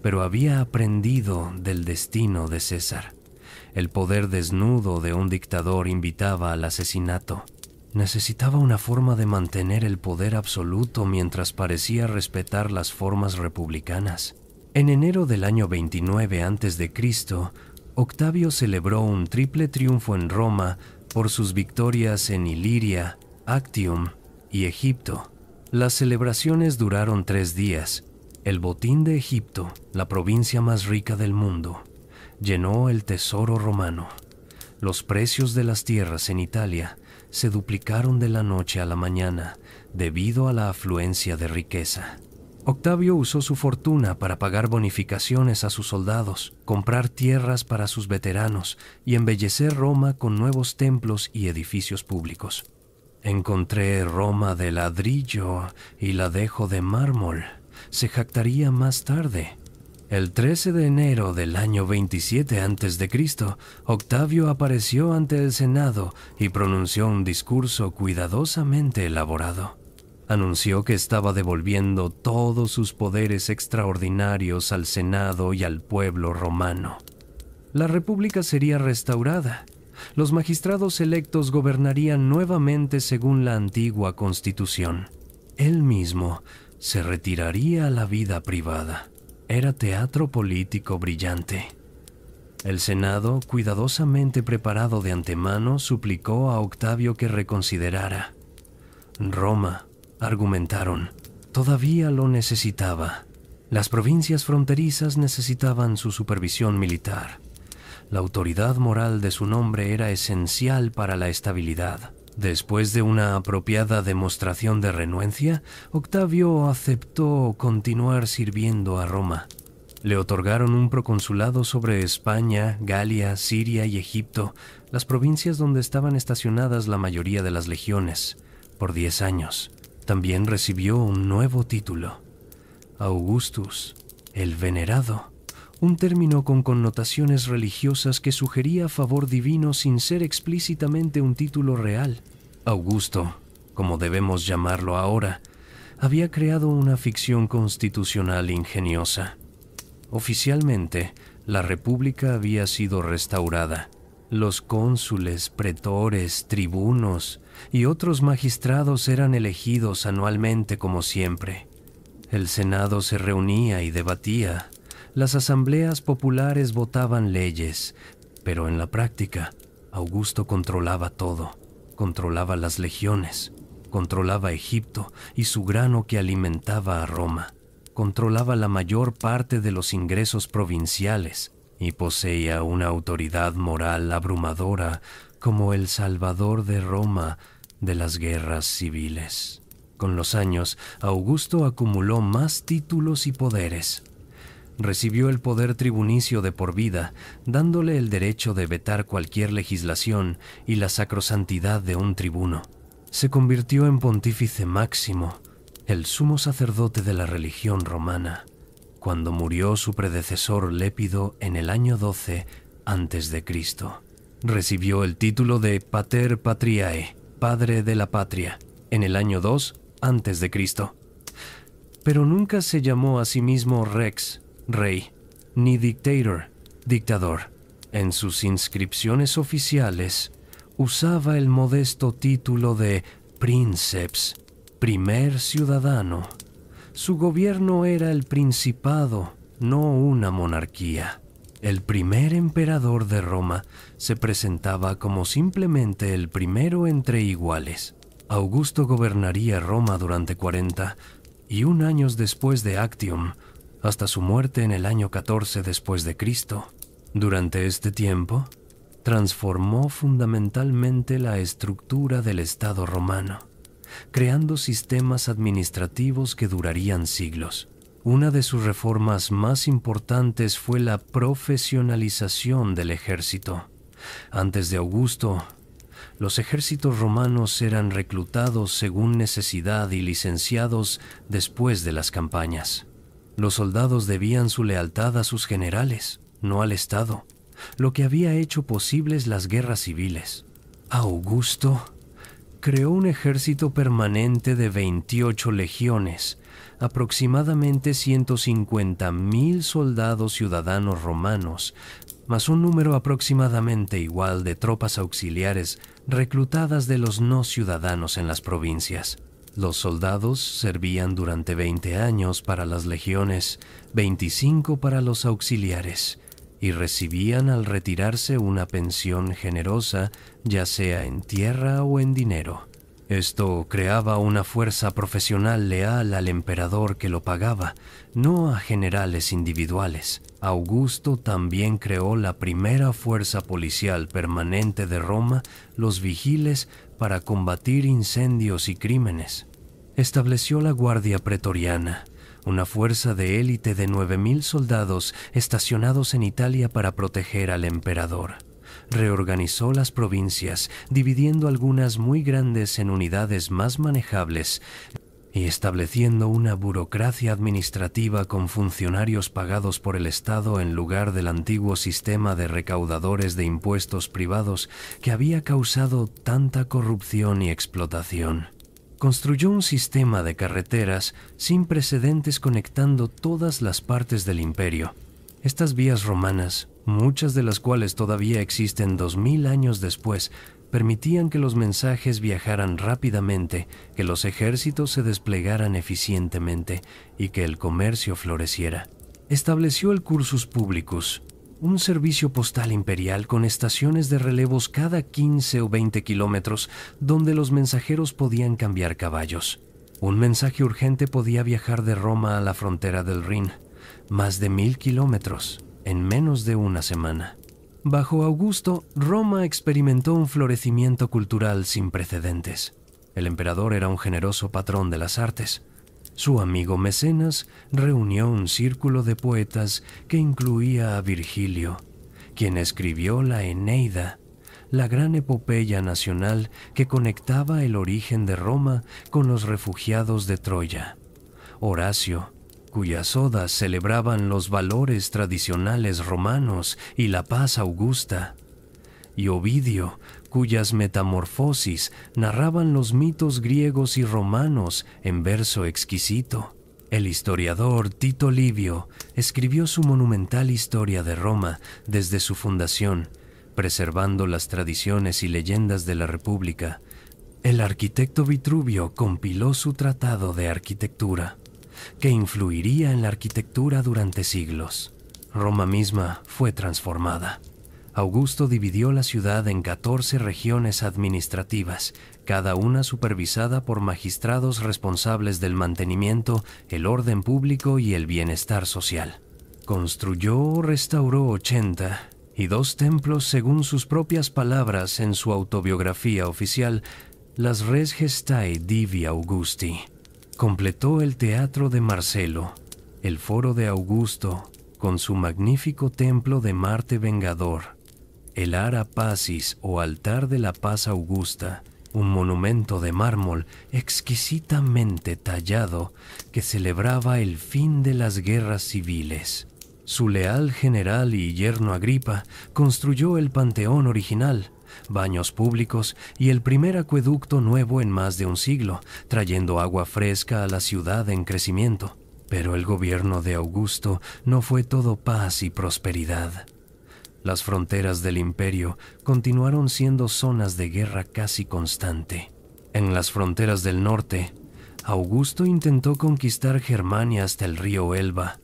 pero había aprendido del destino de César. El poder desnudo de un dictador invitaba al asesinato. Necesitaba una forma de mantener el poder absoluto mientras parecía respetar las formas republicanas. En enero del año 29 a.C., Octavio celebró un triple triunfo en Roma por sus victorias en Iliria, Actium y Egipto. Las celebraciones duraron 3 días. El botín de Egipto, la provincia más rica del mundo, llenó el tesoro romano. Los precios de las tierras en Italia se duplicaron de la noche a la mañana debido a la afluencia de riqueza. Octavio usó su fortuna para pagar bonificaciones a sus soldados, comprar tierras para sus veteranos y embellecer Roma con nuevos templos y edificios públicos. Encontré Roma de ladrillo y la dejo de mármol, se jactaría más tarde. El 13 de enero del año 27 a.C., Octavio apareció ante el Senado y pronunció un discurso cuidadosamente elaborado. Anunció que estaba devolviendo todos sus poderes extraordinarios al Senado y al pueblo romano. La república sería restaurada. Los magistrados electos gobernarían nuevamente según la antigua Constitución. Él mismo se retiraría a la vida privada. Era teatro político brillante. El Senado, cuidadosamente preparado de antemano, suplicó a Octavio que reconsiderara. Roma, argumentaron, todavía lo necesitaba. Las provincias fronterizas necesitaban su supervisión militar. La autoridad moral de su nombre era esencial para la estabilidad. Después de una apropiada demostración de renuencia, Octavio aceptó continuar sirviendo a Roma. Le otorgaron un proconsulado sobre España, Galia, Siria y Egipto, las provincias donde estaban estacionadas la mayoría de las legiones, por 10 años. También recibió un nuevo título, Augustus, el Venerado, un término con connotaciones religiosas que sugería favor divino sin ser explícitamente un título real. Augusto, como debemos llamarlo ahora, había creado una ficción constitucional ingeniosa. Oficialmente, la República había sido restaurada. Los cónsules, pretores, tribunos y otros magistrados eran elegidos anualmente como siempre. El Senado se reunía y debatía. Las asambleas populares votaban leyes, pero en la práctica, Augusto controlaba todo. Controlaba las legiones, controlaba Egipto y su grano que alimentaba a Roma. Controlaba la mayor parte de los ingresos provinciales y poseía una autoridad moral abrumadora como el salvador de Roma de las guerras civiles. Con los años, Augusto acumuló más títulos y poderes. Recibió el poder tribunicio de por vida, dándole el derecho de vetar cualquier legislación y la sacrosantidad de un tribuno. Se convirtió en pontífice máximo, el sumo sacerdote de la religión romana, cuando murió su predecesor Lépido en el año 12 a.C. Recibió el título de Pater Patriae, Padre de la Patria, en el año 2 a.C. Pero nunca se llamó a sí mismo Rex, rey, ni dictator, dictador. En sus inscripciones oficiales usaba el modesto título de princeps, primer ciudadano. Su gobierno era el principado, no una monarquía. El primer emperador de Roma se presentaba como simplemente el primero entre iguales. Augusto gobernaría Roma durante 41 años después de Actium, hasta su muerte en el año 14 después de Cristo. Durante este tiempo, transformó fundamentalmente la estructura del Estado romano, creando sistemas administrativos que durarían siglos. Una de sus reformas más importantes fue la profesionalización del ejército. Antes de Augusto, los ejércitos romanos eran reclutados según necesidad y licenciados después de las campañas. Los soldados debían su lealtad a sus generales, no al Estado, lo que había hecho posibles las guerras civiles. Augusto creó un ejército permanente de 28 legiones, aproximadamente 150.000 soldados ciudadanos romanos, más un número aproximadamente igual de tropas auxiliares reclutadas de los no ciudadanos en las provincias. Los soldados servían durante 20 años para las legiones, 25 para los auxiliares, y recibían al retirarse una pensión generosa, ya sea en tierra o en dinero. Esto creaba una fuerza profesional leal al emperador que lo pagaba, no a generales individuales. Augusto también creó la primera fuerza policial permanente de Roma, los vigiles, para combatir incendios y crímenes. Estableció la Guardia Pretoriana, una fuerza de élite de 9.000 soldados estacionados en Italia para proteger al emperador. Reorganizó las provincias, dividiendo algunas muy grandes en unidades más manejables y estableciendo una burocracia administrativa con funcionarios pagados por el Estado en lugar del antiguo sistema de recaudadores de impuestos privados que había causado tanta corrupción y explotación. Construyó un sistema de carreteras sin precedentes conectando todas las partes del imperio. Estas vías romanas, muchas de las cuales todavía existen 2000 años después, permitían que los mensajes viajaran rápidamente, que los ejércitos se desplegaran eficientemente y que el comercio floreciera. Estableció el Cursus Publicus, un servicio postal imperial con estaciones de relevos cada 15 o 20 kilómetros donde los mensajeros podían cambiar caballos. Un mensaje urgente podía viajar de Roma a la frontera del Rin, más de 1000 kilómetros, en menos de una semana. Bajo Augusto, Roma experimentó un florecimiento cultural sin precedentes. El emperador era un generoso patrón de las artes. Su amigo Mecenas reunió un círculo de poetas que incluía a Virgilio, quien escribió la Eneida, la gran epopeya nacional que conectaba el origen de Roma con los refugiados de Troya. Horacio, cuyas odas celebraban los valores tradicionales romanos y la paz augusta, y Ovidio, cuyas metamorfosis narraban los mitos griegos y romanos en verso exquisito. El historiador Tito Livio escribió su monumental historia de Roma desde su fundación, preservando las tradiciones y leyendas de la República. El arquitecto Vitruvio compiló su tratado de arquitectura, que influiría en la arquitectura durante siglos. Roma misma fue transformada. Augusto dividió la ciudad en 14 regiones administrativas, cada una supervisada por magistrados responsables del mantenimiento, el orden público y el bienestar social. Construyó o restauró 80 y 2 templos según sus propias palabras en su autobiografía oficial, las Res Gestae Divi Augusti. Completó el Teatro de Marcelo, el Foro de Augusto, con su magnífico templo de Marte Vengador, el Ara Pacis o Altar de la Paz Augusta, un monumento de mármol exquisitamente tallado que celebraba el fin de las guerras civiles. Su leal general y yerno Agripa construyó el Panteón original, baños públicos y el primer acueducto nuevo en más de un siglo, trayendo agua fresca a la ciudad en crecimiento. Pero el gobierno de Augusto no fue todo paz y prosperidad. Las fronteras del imperio continuaron siendo zonas de guerra casi constante. En las fronteras del norte, Augusto intentó conquistar Germania hasta el río Elba,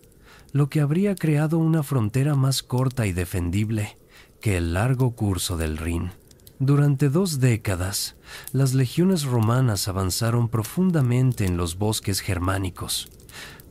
lo que habría creado una frontera más corta y defendible que el largo curso del Rin. Durante 2 décadas, las legiones romanas avanzaron profundamente en los bosques germánicos.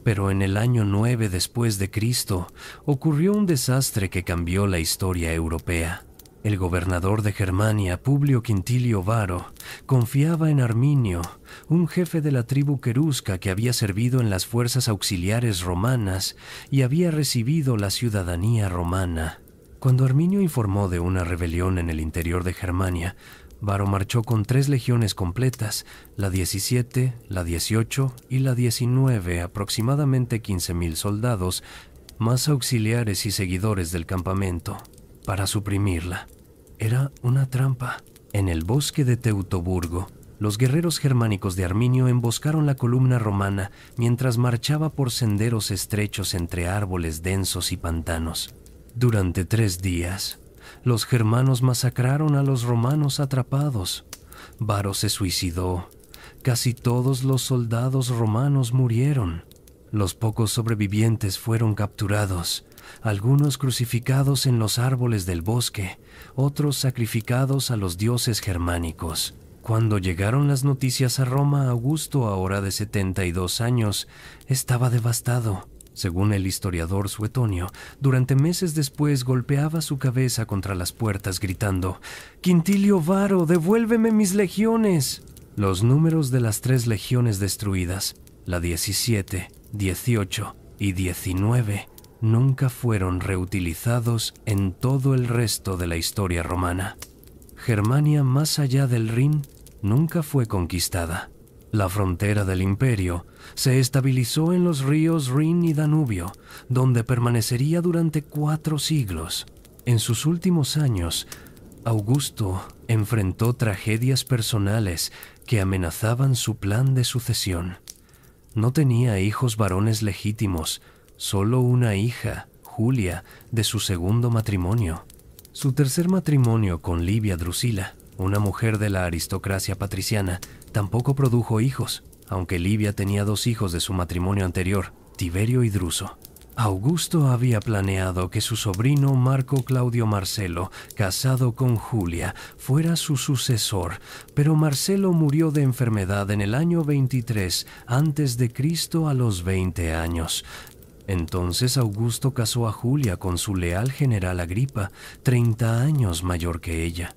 Pero en el año 9 después de Cristo ocurrió un desastre que cambió la historia europea. El gobernador de Germania, Publio Quintilio Varo, confiaba en Arminio, un jefe de la tribu querusca que había servido en las fuerzas auxiliares romanas y había recibido la ciudadanía romana. Cuando Arminio informó de una rebelión en el interior de Germania, Varo marchó con 3 legiones completas, la 17, la 18 y la 19, aproximadamente 15.000 soldados, más auxiliares y seguidores del campamento para suprimirla. Era una trampa. En el bosque de Teutoburgo, los guerreros germánicos de Arminio emboscaron la columna romana mientras marchaba por senderos estrechos entre árboles densos y pantanos. Durante 3 días, los germanos masacraron a los romanos atrapados. Varo se suicidó. Casi todos los soldados romanos murieron. Los pocos sobrevivientes fueron capturados, algunos crucificados en los árboles del bosque, otros sacrificados a los dioses germánicos. Cuando llegaron las noticias a Roma, Augusto, ahora de 72 años, estaba devastado. Según el historiador Suetonio, durante meses después golpeaba su cabeza contra las puertas gritando: «¡Quintilio Varo, devuélveme mis legiones!». Los números de las 3 legiones destruidas, la 17, 18 y 19, nunca fueron reutilizados en todo el resto de la historia romana. Germania más allá del Rin nunca fue conquistada. La frontera del imperio se estabilizó en los ríos Rin y Danubio, donde permanecería durante 4 siglos. En sus últimos años, Augusto enfrentó tragedias personales que amenazaban su plan de sucesión. No tenía hijos varones legítimos, solo una hija, Julia, de su segundo matrimonio. Su tercer matrimonio con Livia Drusila, una mujer de la aristocracia patriciana, tampoco produjo hijos, aunque Livia tenía 2 hijos de su matrimonio anterior, Tiberio y Druso. Augusto había planeado que su sobrino Marco Claudio Marcelo, casado con Julia, fuera su sucesor, pero Marcelo murió de enfermedad en el año 23 a.C. a los 20 años. Entonces Augusto casó a Julia con su leal general Agripa, 30 años mayor que ella.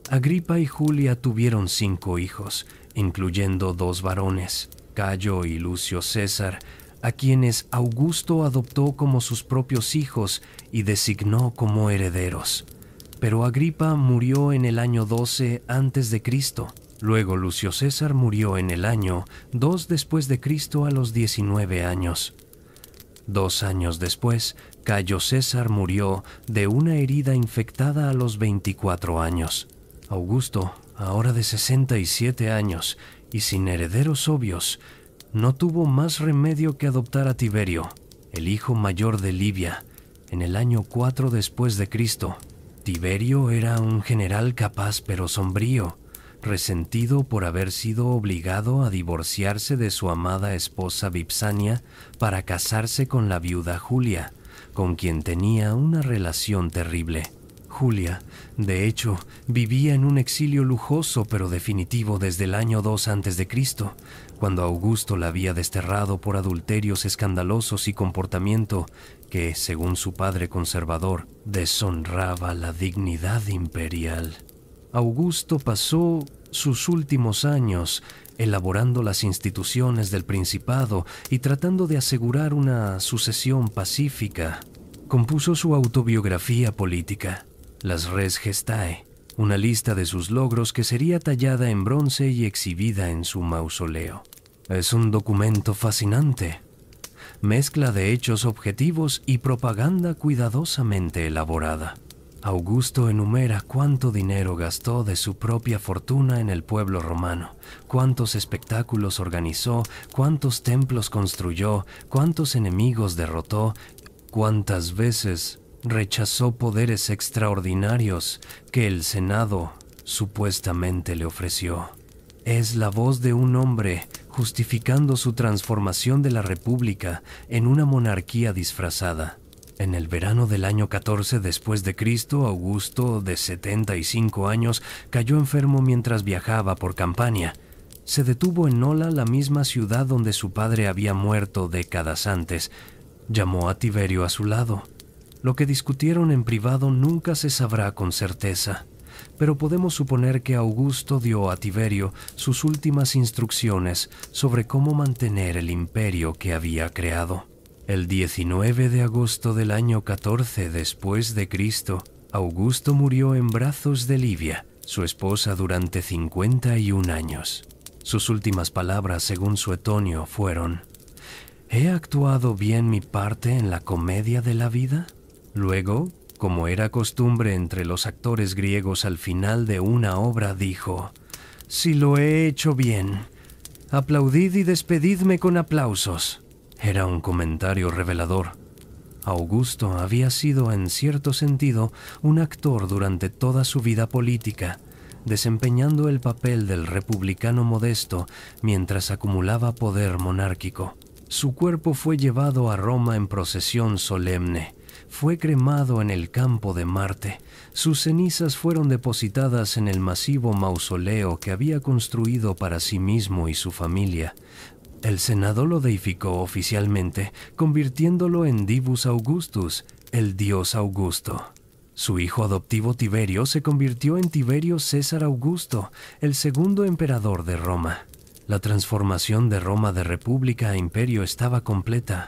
Agripa y Julia tuvieron 5 hijos, incluyendo 2 varones, Cayo y Lucio César, a quienes Augusto adoptó como sus propios hijos y designó como herederos. Pero Agripa murió en el año 12 a.C. Luego Lucio César murió en el año 2 después de Cristo a los 19 años. 2 años después, Cayo César murió de una herida infectada a los 24 años. Augusto, ahora de 67 años y sin herederos obvios, no tuvo más remedio que adoptar a Tiberio, el hijo mayor de Livia, en el año 4 después de Cristo. Tiberio era un general capaz pero sombrío, resentido por haber sido obligado a divorciarse de su amada esposa Vipsania para casarse con la viuda Julia, con quien tenía una relación terrible. Julia, de hecho, vivía en un exilio lujoso pero definitivo desde el año 2 a.C., cuando Augusto la había desterrado por adulterios escandalosos y comportamiento que, según su padre conservador, deshonraba la dignidad imperial. Augusto pasó sus últimos años elaborando las instituciones del principado y tratando de asegurar una sucesión pacífica. Compuso su autobiografía política, Las Res Gestae, una lista de sus logros que sería tallada en bronce y exhibida en su mausoleo. Es un documento fascinante, mezcla de hechos objetivos y propaganda cuidadosamente elaborada. Augusto enumera cuánto dinero gastó de su propia fortuna en el pueblo romano, cuántos espectáculos organizó, cuántos templos construyó, cuántos enemigos derrotó, cuántas veces rechazó poderes extraordinarios que el Senado supuestamente le ofreció. Es la voz de un hombre justificando su transformación de la República en una monarquía disfrazada. En el verano del año 14 después de Cristo, Augusto, de 75 años, cayó enfermo mientras viajaba por Campania. Se detuvo en Nola, la misma ciudad donde su padre había muerto décadas antes. Llamó a Tiberio a su lado. Lo que discutieron en privado nunca se sabrá con certeza, pero podemos suponer que Augusto dio a Tiberio sus últimas instrucciones sobre cómo mantener el imperio que había creado. El 19 de agosto del año 14 después de Cristo, Augusto murió en brazos de Livia, su esposa, durante 51 años. Sus últimas palabras, según Suetonio, fueron: ¿He actuado bien mi parte en la comedia de la vida? Luego, como era costumbre entre los actores griegos al final de una obra, dijo: «Si lo he hecho bien, aplaudid y despedidme con aplausos». Era un comentario revelador. Augusto había sido, en cierto sentido, un actor durante toda su vida política, desempeñando el papel del republicano modesto mientras acumulaba poder monárquico. Su cuerpo fue llevado a Roma en procesión solemne. Fue cremado en el campo de Marte. Sus cenizas fueron depositadas en el masivo mausoleo que había construido para sí mismo y su familia. El Senado lo deificó oficialmente, convirtiéndolo en Divus Augustus, el dios Augusto. Su hijo adoptivo Tiberio se convirtió en Tiberio César Augusto, el segundo emperador de Roma. La transformación de Roma de república a imperio estaba completa.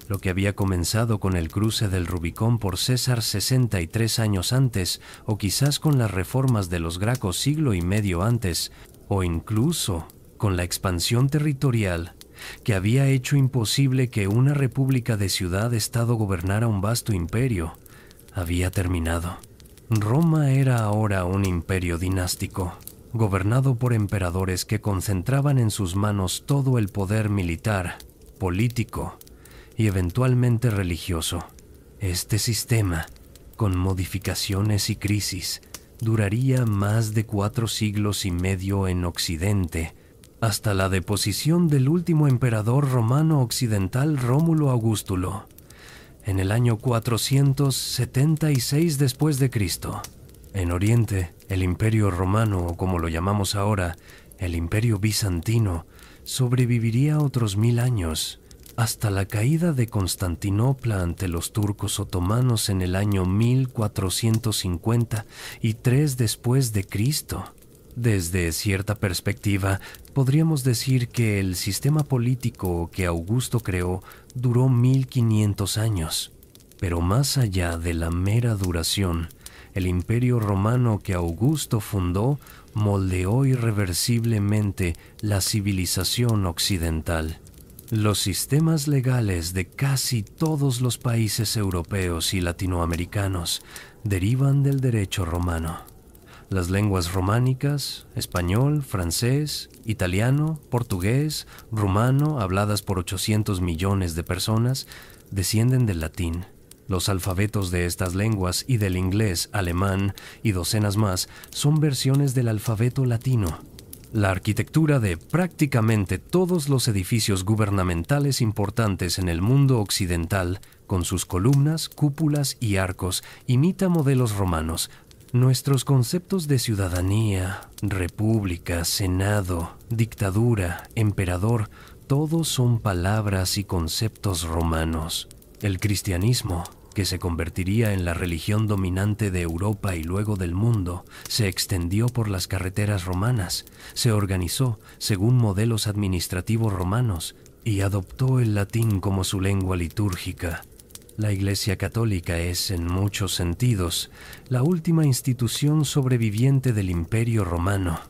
Lo que había comenzado con el cruce del Rubicón por César 63 años antes, o quizás con las reformas de los Gracos siglo y medio antes, o incluso con la expansión territorial que había hecho imposible que una república de ciudad-estado gobernara un vasto imperio, había terminado. Roma era ahora un imperio dinástico, gobernado por emperadores que concentraban en sus manos todo el poder militar, político y eventualmente religioso. Este sistema, con modificaciones y crisis, duraría más de 4 siglos y medio en Occidente, hasta la deposición del último emperador romano occidental Rómulo Augustulo, en el año 476 después de Cristo. En Oriente, el Imperio Romano, o como lo llamamos ahora, el Imperio Bizantino, sobreviviría otros 1000 años, hasta la caída de Constantinopla ante los turcos otomanos en el año 1453 después de Cristo. Desde cierta perspectiva, podríamos decir que el sistema político que Augusto creó duró 1500 años. Pero más allá de la mera duración, el imperio romano que Augusto fundó moldeó irreversiblemente la civilización occidental. Los sistemas legales de casi todos los países europeos y latinoamericanos derivan del derecho romano. Las lenguas románicas, español, francés, italiano, portugués, rumano, habladas por 800 millones de personas, descienden del latín. Los alfabetos de estas lenguas y del inglés, alemán y docenas más son versiones del alfabeto latino. La arquitectura de prácticamente todos los edificios gubernamentales importantes en el mundo occidental, con sus columnas, cúpulas y arcos, imita modelos romanos. Nuestros conceptos de ciudadanía, república, senado, dictadura, emperador, todos son palabras y conceptos romanos. El cristianismo, que se convertiría en la religión dominante de Europa y luego del mundo, se extendió por las carreteras romanas, se organizó según modelos administrativos romanos y adoptó el latín como su lengua litúrgica. La Iglesia Católica es, en muchos sentidos, la última institución sobreviviente del Imperio Romano,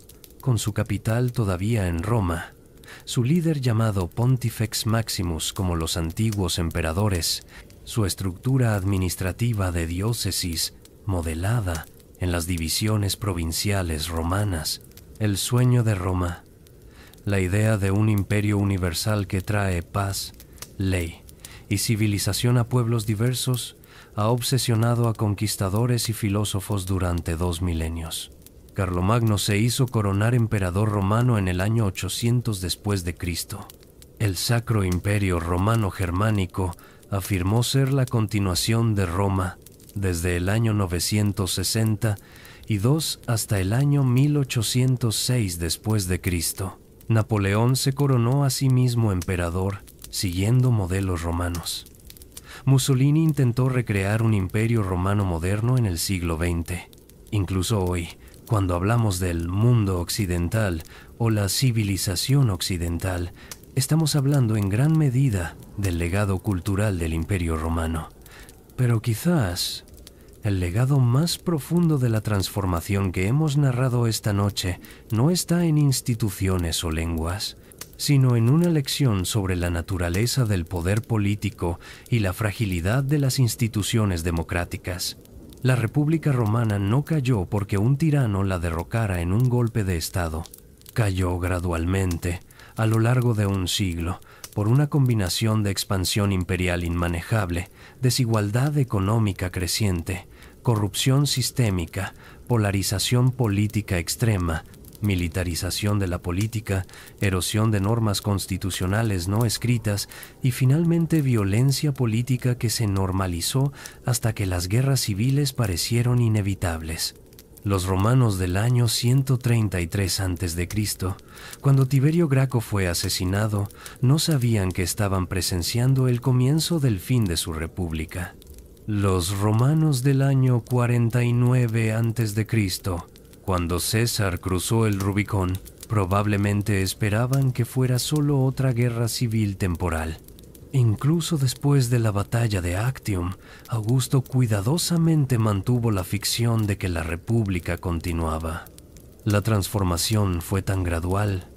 con su capital todavía en Roma. Su líder llamado Pontifex Maximus como los antiguos emperadores, su estructura administrativa de diócesis modelada en las divisiones provinciales romanas, el sueño de Roma, la idea de un imperio universal que trae paz, ley y civilización a pueblos diversos, ha obsesionado a conquistadores y filósofos durante 2 milenios. Carlomagno se hizo coronar emperador romano en el año 800 después de Cristo. El Sacro Imperio Romano Germánico afirmó ser la continuación de Roma desde el año 962 hasta el año 1806 después de Cristo. Napoleón se coronó a sí mismo emperador, siguiendo modelos romanos. Mussolini intentó recrear un imperio romano moderno en el siglo XX. Incluso hoy, cuando hablamos del mundo occidental o la civilización occidental, estamos hablando en gran medida del legado cultural del Imperio Romano. Pero quizás el legado más profundo de la transformación que hemos narrado esta noche no está en instituciones o lenguas. sino en una lección sobre la naturaleza del poder político y la fragilidad de las instituciones democráticas. La República Romana no cayó porque un tirano la derrocara en un golpe de Estado. Cayó gradualmente, a lo largo de un siglo, por una combinación de expansión imperial inmanejable, desigualdad económica creciente, corrupción sistémica, polarización política extrema, militarización de la política, erosión de normas constitucionales no escritas y finalmente violencia política que se normalizó hasta que las guerras civiles parecieron inevitables. Los romanos del año 133 a.C., cuando Tiberio Graco fue asesinado, no sabían que estaban presenciando el comienzo del fin de su república. Los romanos del año 49 a.C., cuando César cruzó el Rubicón, probablemente esperaban que fuera solo otra guerra civil temporal. Incluso después de la batalla de Actium, Augusto cuidadosamente mantuvo la ficción de que la república continuaba. La transformación fue tan gradual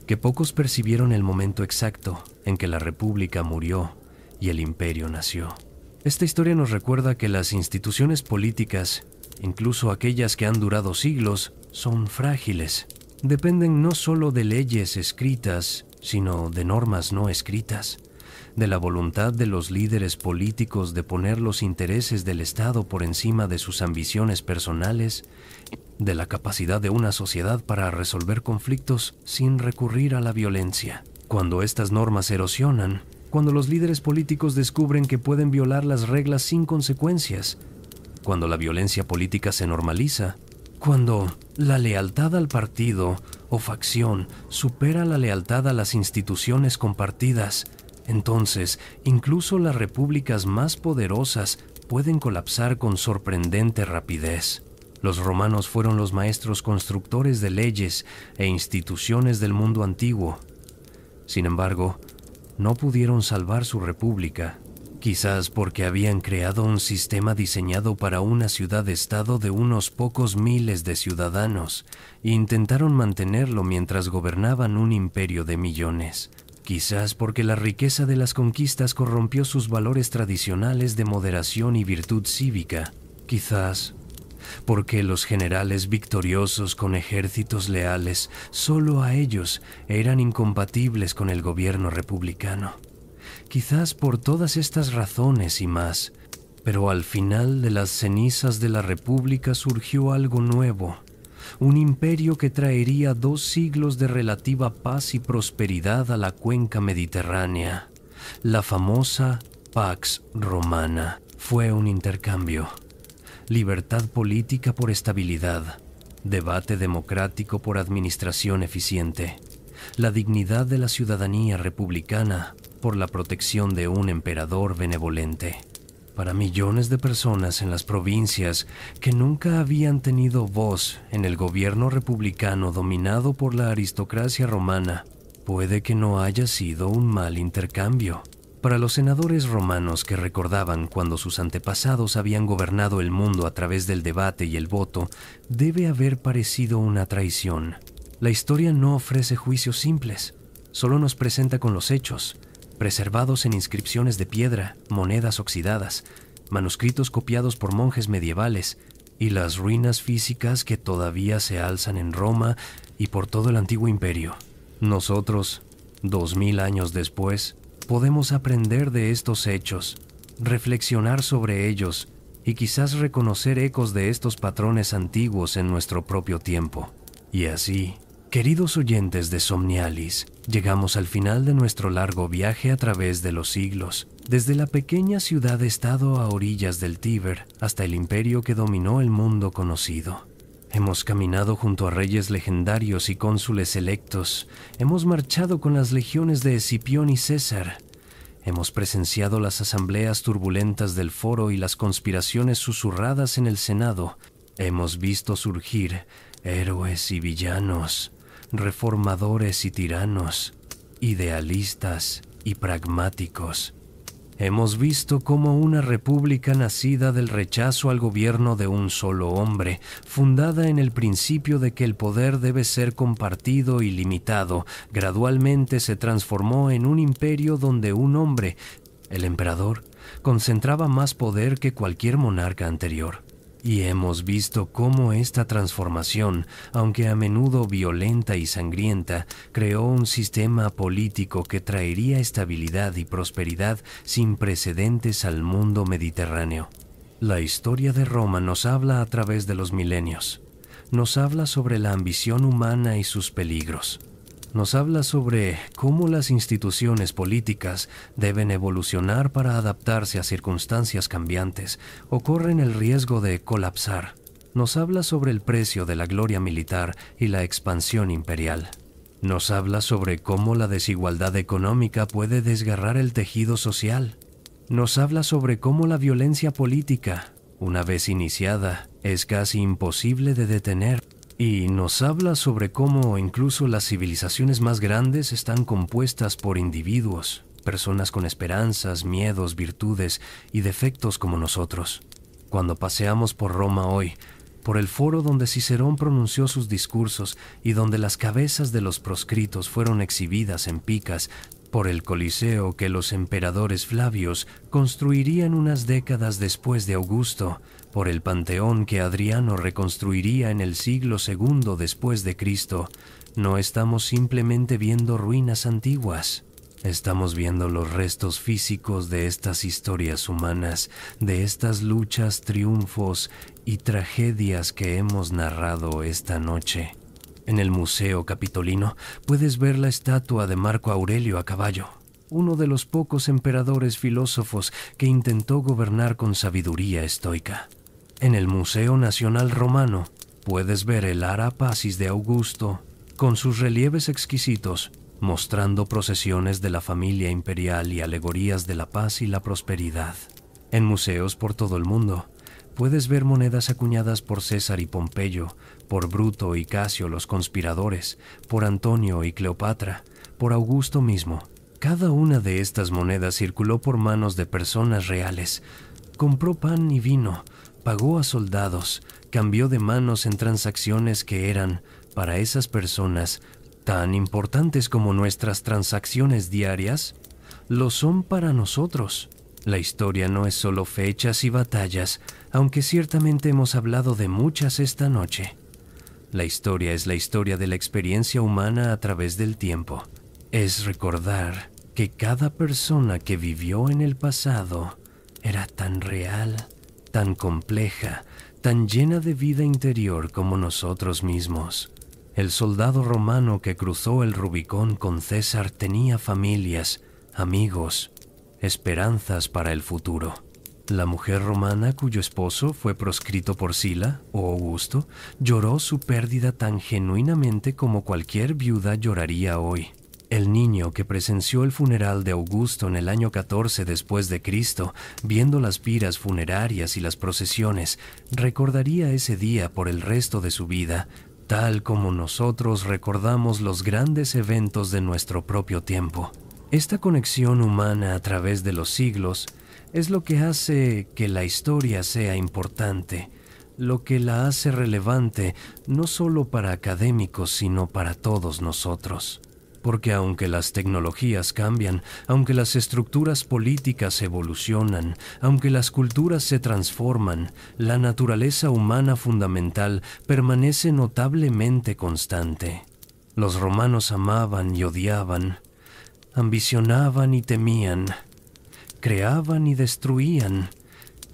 que pocos percibieron el momento exacto en que la república murió y el imperio nació. Esta historia nos recuerda que las instituciones políticas, incluso aquellas que han durado siglos, son frágiles. Dependen no solo de leyes escritas, sino de normas no escritas, de la voluntad de los líderes políticos de poner los intereses del Estado por encima de sus ambiciones personales, de la capacidad de una sociedad para resolver conflictos sin recurrir a la violencia. Cuando estas normas erosionan, cuando los líderes políticos descubren que pueden violar las reglas sin consecuencias, cuando la violencia política se normaliza, cuando la lealtad al partido o facción supera la lealtad a las instituciones compartidas, entonces incluso las repúblicas más poderosas pueden colapsar con sorprendente rapidez. Los romanos fueron los maestros constructores de leyes e instituciones del mundo antiguo. Sin embargo, no pudieron salvar su república. Quizás porque habían creado un sistema diseñado para una ciudad-estado de unos pocos miles de ciudadanos e intentaron mantenerlo mientras gobernaban un imperio de millones. Quizás porque la riqueza de las conquistas corrompió sus valores tradicionales de moderación y virtud cívica. Quizás porque los generales victoriosos con ejércitos leales solo a ellos eran incompatibles con el gobierno republicano. Quizás por todas estas razones y más, pero al final de las cenizas de la República surgió algo nuevo, un imperio que traería 2 siglos de relativa paz y prosperidad a la cuenca mediterránea. La famosa Pax Romana fue un intercambio. Libertad política por estabilidad, debate democrático por administración eficiente, la dignidad de la ciudadanía republicana por la protección de un emperador benevolente. Para millones de personas en las provincias que nunca habían tenido voz en el gobierno republicano dominado por la aristocracia romana, puede que no haya sido un mal intercambio. Para los senadores romanos que recordaban cuando sus antepasados habían gobernado el mundo a través del debate y el voto, debe haber parecido una traición. La historia no ofrece juicios simples, solo nos presenta con los hechos, preservados en inscripciones de piedra, monedas oxidadas, manuscritos copiados por monjes medievales y las ruinas físicas que todavía se alzan en Roma y por todo el antiguo imperio. Nosotros, 2000 años después, podemos aprender de estos hechos, reflexionar sobre ellos y quizás reconocer ecos de estos patrones antiguos en nuestro propio tiempo. Y así, queridos oyentes de Somnialis, llegamos al final de nuestro largo viaje a través de los siglos, desde la pequeña ciudad-estado a orillas del Tíber hasta el imperio que dominó el mundo conocido. Hemos caminado junto a reyes legendarios y cónsules electos, hemos marchado con las legiones de Escipión y César, hemos presenciado las asambleas turbulentas del foro y las conspiraciones susurradas en el Senado, hemos visto surgir héroes y villanos, reformadores y tiranos, idealistas y pragmáticos. Hemos visto cómo una república nacida del rechazo al gobierno de un solo hombre, fundada en el principio de que el poder debe ser compartido y limitado, gradualmente se transformó en un imperio donde un hombre, el emperador, concentraba más poder que cualquier monarca anterior. Y hemos visto cómo esta transformación, aunque a menudo violenta y sangrienta, creó un sistema político que traería estabilidad y prosperidad sin precedentes al mundo mediterráneo. La historia de Roma nos habla a través de los milenios. Nos habla sobre la ambición humana y sus peligros. Nos habla sobre cómo las instituciones políticas deben evolucionar para adaptarse a circunstancias cambiantes o corren el riesgo de colapsar. Nos habla sobre el precio de la gloria militar y la expansión imperial. Nos habla sobre cómo la desigualdad económica puede desgarrar el tejido social. Nos habla sobre cómo la violencia política, una vez iniciada, es casi imposible de detener. Y nos habla sobre cómo incluso las civilizaciones más grandes están compuestas por individuos, personas con esperanzas, miedos, virtudes y defectos como nosotros. Cuando paseamos por Roma hoy, por el foro donde Cicerón pronunció sus discursos y donde las cabezas de los proscritos fueron exhibidas en picas, por el Coliseo que los emperadores Flavios construirían unas décadas después de Augusto, por el Panteón que Adriano reconstruiría en el siglo II después de Cristo, no estamos simplemente viendo ruinas antiguas. Estamos viendo los restos físicos de estas historias humanas, de estas luchas, triunfos y tragedias que hemos narrado esta noche. En el Museo Capitolino puedes ver la estatua de Marco Aurelio a caballo, uno de los pocos emperadores filósofos que intentó gobernar con sabiduría estoica. En el Museo Nacional Romano puedes ver el Ara Pacis de Augusto, con sus relieves exquisitos, mostrando procesiones de la familia imperial y alegorías de la paz y la prosperidad. En museos por todo el mundo, puedes ver monedas acuñadas por César y Pompeyo, por Bruto y Casio los conspiradores, por Antonio y Cleopatra, por Augusto mismo. Cada una de estas monedas circuló por manos de personas reales. Compró pan y vino, pagó a soldados, cambió de manos en transacciones que eran, para esas personas, tan importantes como nuestras transacciones diarias, lo son para nosotros. La historia no es solo fechas y batallas, aunque ciertamente hemos hablado de muchas esta noche. La historia es la historia de la experiencia humana a través del tiempo. Es recordar que cada persona que vivió en el pasado era tan real, tan compleja, tan llena de vida interior como nosotros mismos. El soldado romano que cruzó el Rubicón con César tenía familias, amigos, esperanzas para el futuro. La mujer romana cuyo esposo fue proscrito por Sila o Augusto lloró su pérdida tan genuinamente como cualquier viuda lloraría hoy. El niño que presenció el funeral de Augusto en el año 14 después de Cristo, viendo las piras funerarias y las procesiones, recordaría ese día por el resto de su vida, tal como nosotros recordamos los grandes eventos de nuestro propio tiempo. Esta conexión humana a través de los siglos es lo que hace que la historia sea importante, lo que la hace relevante no solo para académicos, sino para todos nosotros. Porque aunque las tecnologías cambian, aunque las estructuras políticas evolucionan, aunque las culturas se transforman, la naturaleza humana fundamental permanece notablemente constante. Los romanos amaban y odiaban, ambicionaban y temían, creaban y destruían,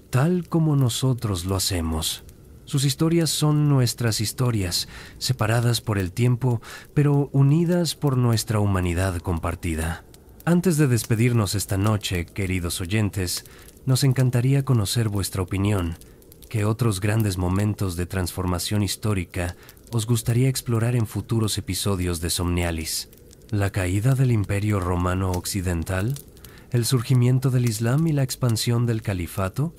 tal como nosotros lo hacemos. Sus historias son nuestras historias, separadas por el tiempo, pero unidas por nuestra humanidad compartida. Antes de despedirnos esta noche, queridos oyentes, nos encantaría conocer vuestra opinión. ¿Qué otros grandes momentos de transformación histórica os gustaría explorar en futuros episodios de Somnialis? ¿La caída del Imperio Romano Occidental? ¿El surgimiento del Islam y la expansión del Califato?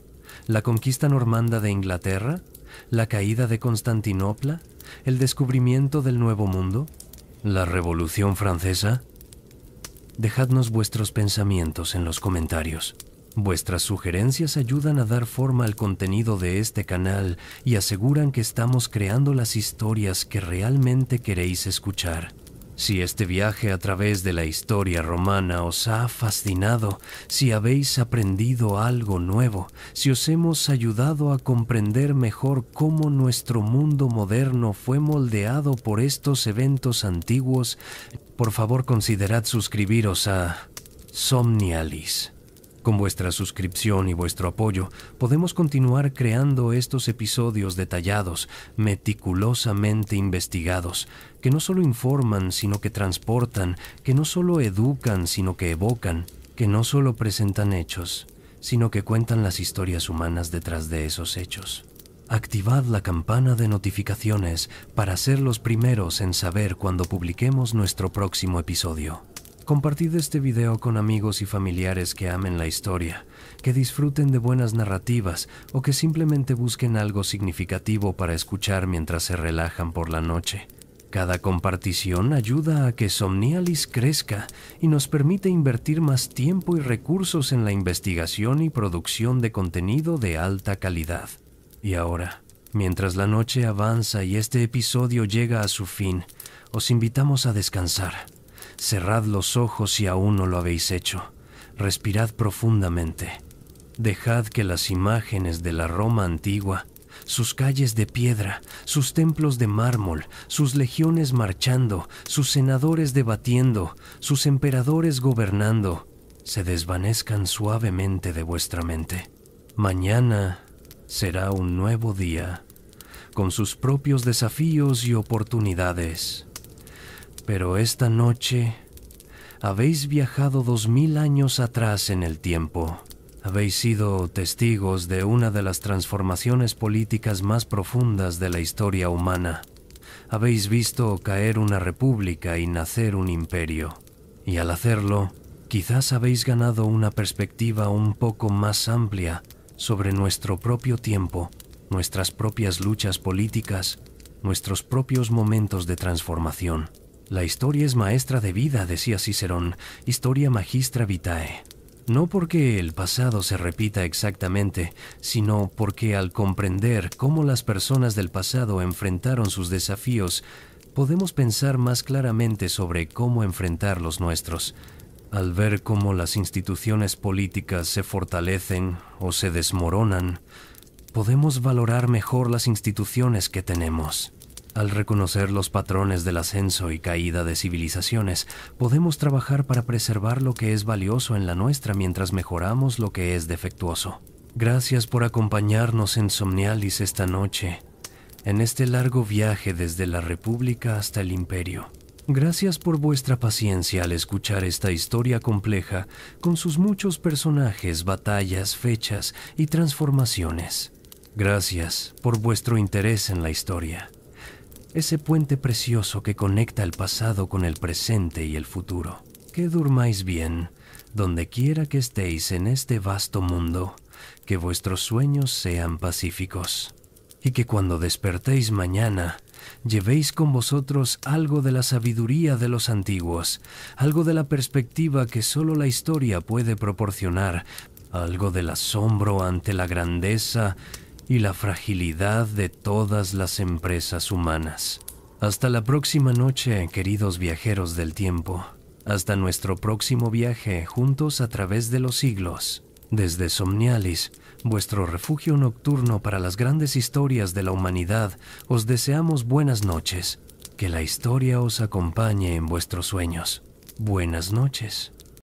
¿La conquista normanda de Inglaterra? ¿La caída de Constantinopla? ¿El descubrimiento del Nuevo Mundo? ¿La Revolución Francesa? Dejadnos vuestros pensamientos en los comentarios. Vuestras sugerencias ayudan a dar forma al contenido de este canal y aseguran que estamos creando las historias que realmente queréis escuchar. Si este viaje a través de la historia romana os ha fascinado, si habéis aprendido algo nuevo, si os hemos ayudado a comprender mejor cómo nuestro mundo moderno fue moldeado por estos eventos antiguos, por favor considerad suscribiros a Somnialis. Con vuestra suscripción y vuestro apoyo, podemos continuar creando estos episodios detallados, meticulosamente investigados, que no solo informan, sino que transportan, que no solo educan, sino que evocan, que no solo presentan hechos, sino que cuentan las historias humanas detrás de esos hechos. Activad la campana de notificaciones para ser los primeros en saber cuando publiquemos nuestro próximo episodio. Compartid este video con amigos y familiares que amen la historia, que disfruten de buenas narrativas o que simplemente busquen algo significativo para escuchar mientras se relajan por la noche. Cada compartición ayuda a que Somnialis crezca y nos permite invertir más tiempo y recursos en la investigación y producción de contenido de alta calidad. Y ahora, mientras la noche avanza y este episodio llega a su fin, os invitamos a descansar. Cerrad los ojos si aún no lo habéis hecho. Respirad profundamente. Dejad que las imágenes de la Roma antigua, sus calles de piedra, sus templos de mármol, sus legiones marchando, sus senadores debatiendo, sus emperadores gobernando, se desvanezcan suavemente de vuestra mente. Mañana será un nuevo día, con sus propios desafíos y oportunidades. Pero esta noche habéis viajado 2000 años atrás en el tiempo. Habéis sido testigos de una de las transformaciones políticas más profundas de la historia humana. Habéis visto caer una república y nacer un imperio. Y al hacerlo, quizás habéis ganado una perspectiva un poco más amplia sobre nuestro propio tiempo, nuestras propias luchas políticas, nuestros propios momentos de transformación. La historia es maestra de vida, decía Cicerón, historia magistra vitae. No porque el pasado se repita exactamente, sino porque al comprender cómo las personas del pasado enfrentaron sus desafíos, podemos pensar más claramente sobre cómo enfrentar los nuestros. Al ver cómo las instituciones políticas se fortalecen o se desmoronan, podemos valorar mejor las instituciones que tenemos. Al reconocer los patrones del ascenso y caída de civilizaciones, podemos trabajar para preservar lo que es valioso en la nuestra mientras mejoramos lo que es defectuoso. Gracias por acompañarnos en Somnialis esta noche, en este largo viaje desde la República hasta el Imperio. Gracias por vuestra paciencia al escuchar esta historia compleja con sus muchos personajes, batallas, fechas y transformaciones. Gracias por vuestro interés en la historia. Ese puente precioso que conecta el pasado con el presente y el futuro. Que durmáis bien, donde quiera que estéis en este vasto mundo, que vuestros sueños sean pacíficos, y que cuando despertéis mañana, llevéis con vosotros algo de la sabiduría de los antiguos, algo de la perspectiva que solo la historia puede proporcionar, algo del asombro ante la grandeza y la fragilidad de todas las empresas humanas. Hasta la próxima noche, queridos viajeros del tiempo. Hasta nuestro próximo viaje juntos a través de los siglos. Desde Somnialis, vuestro refugio nocturno para las grandes historias de la humanidad, os deseamos buenas noches. Que la historia os acompañe en vuestros sueños. Buenas noches.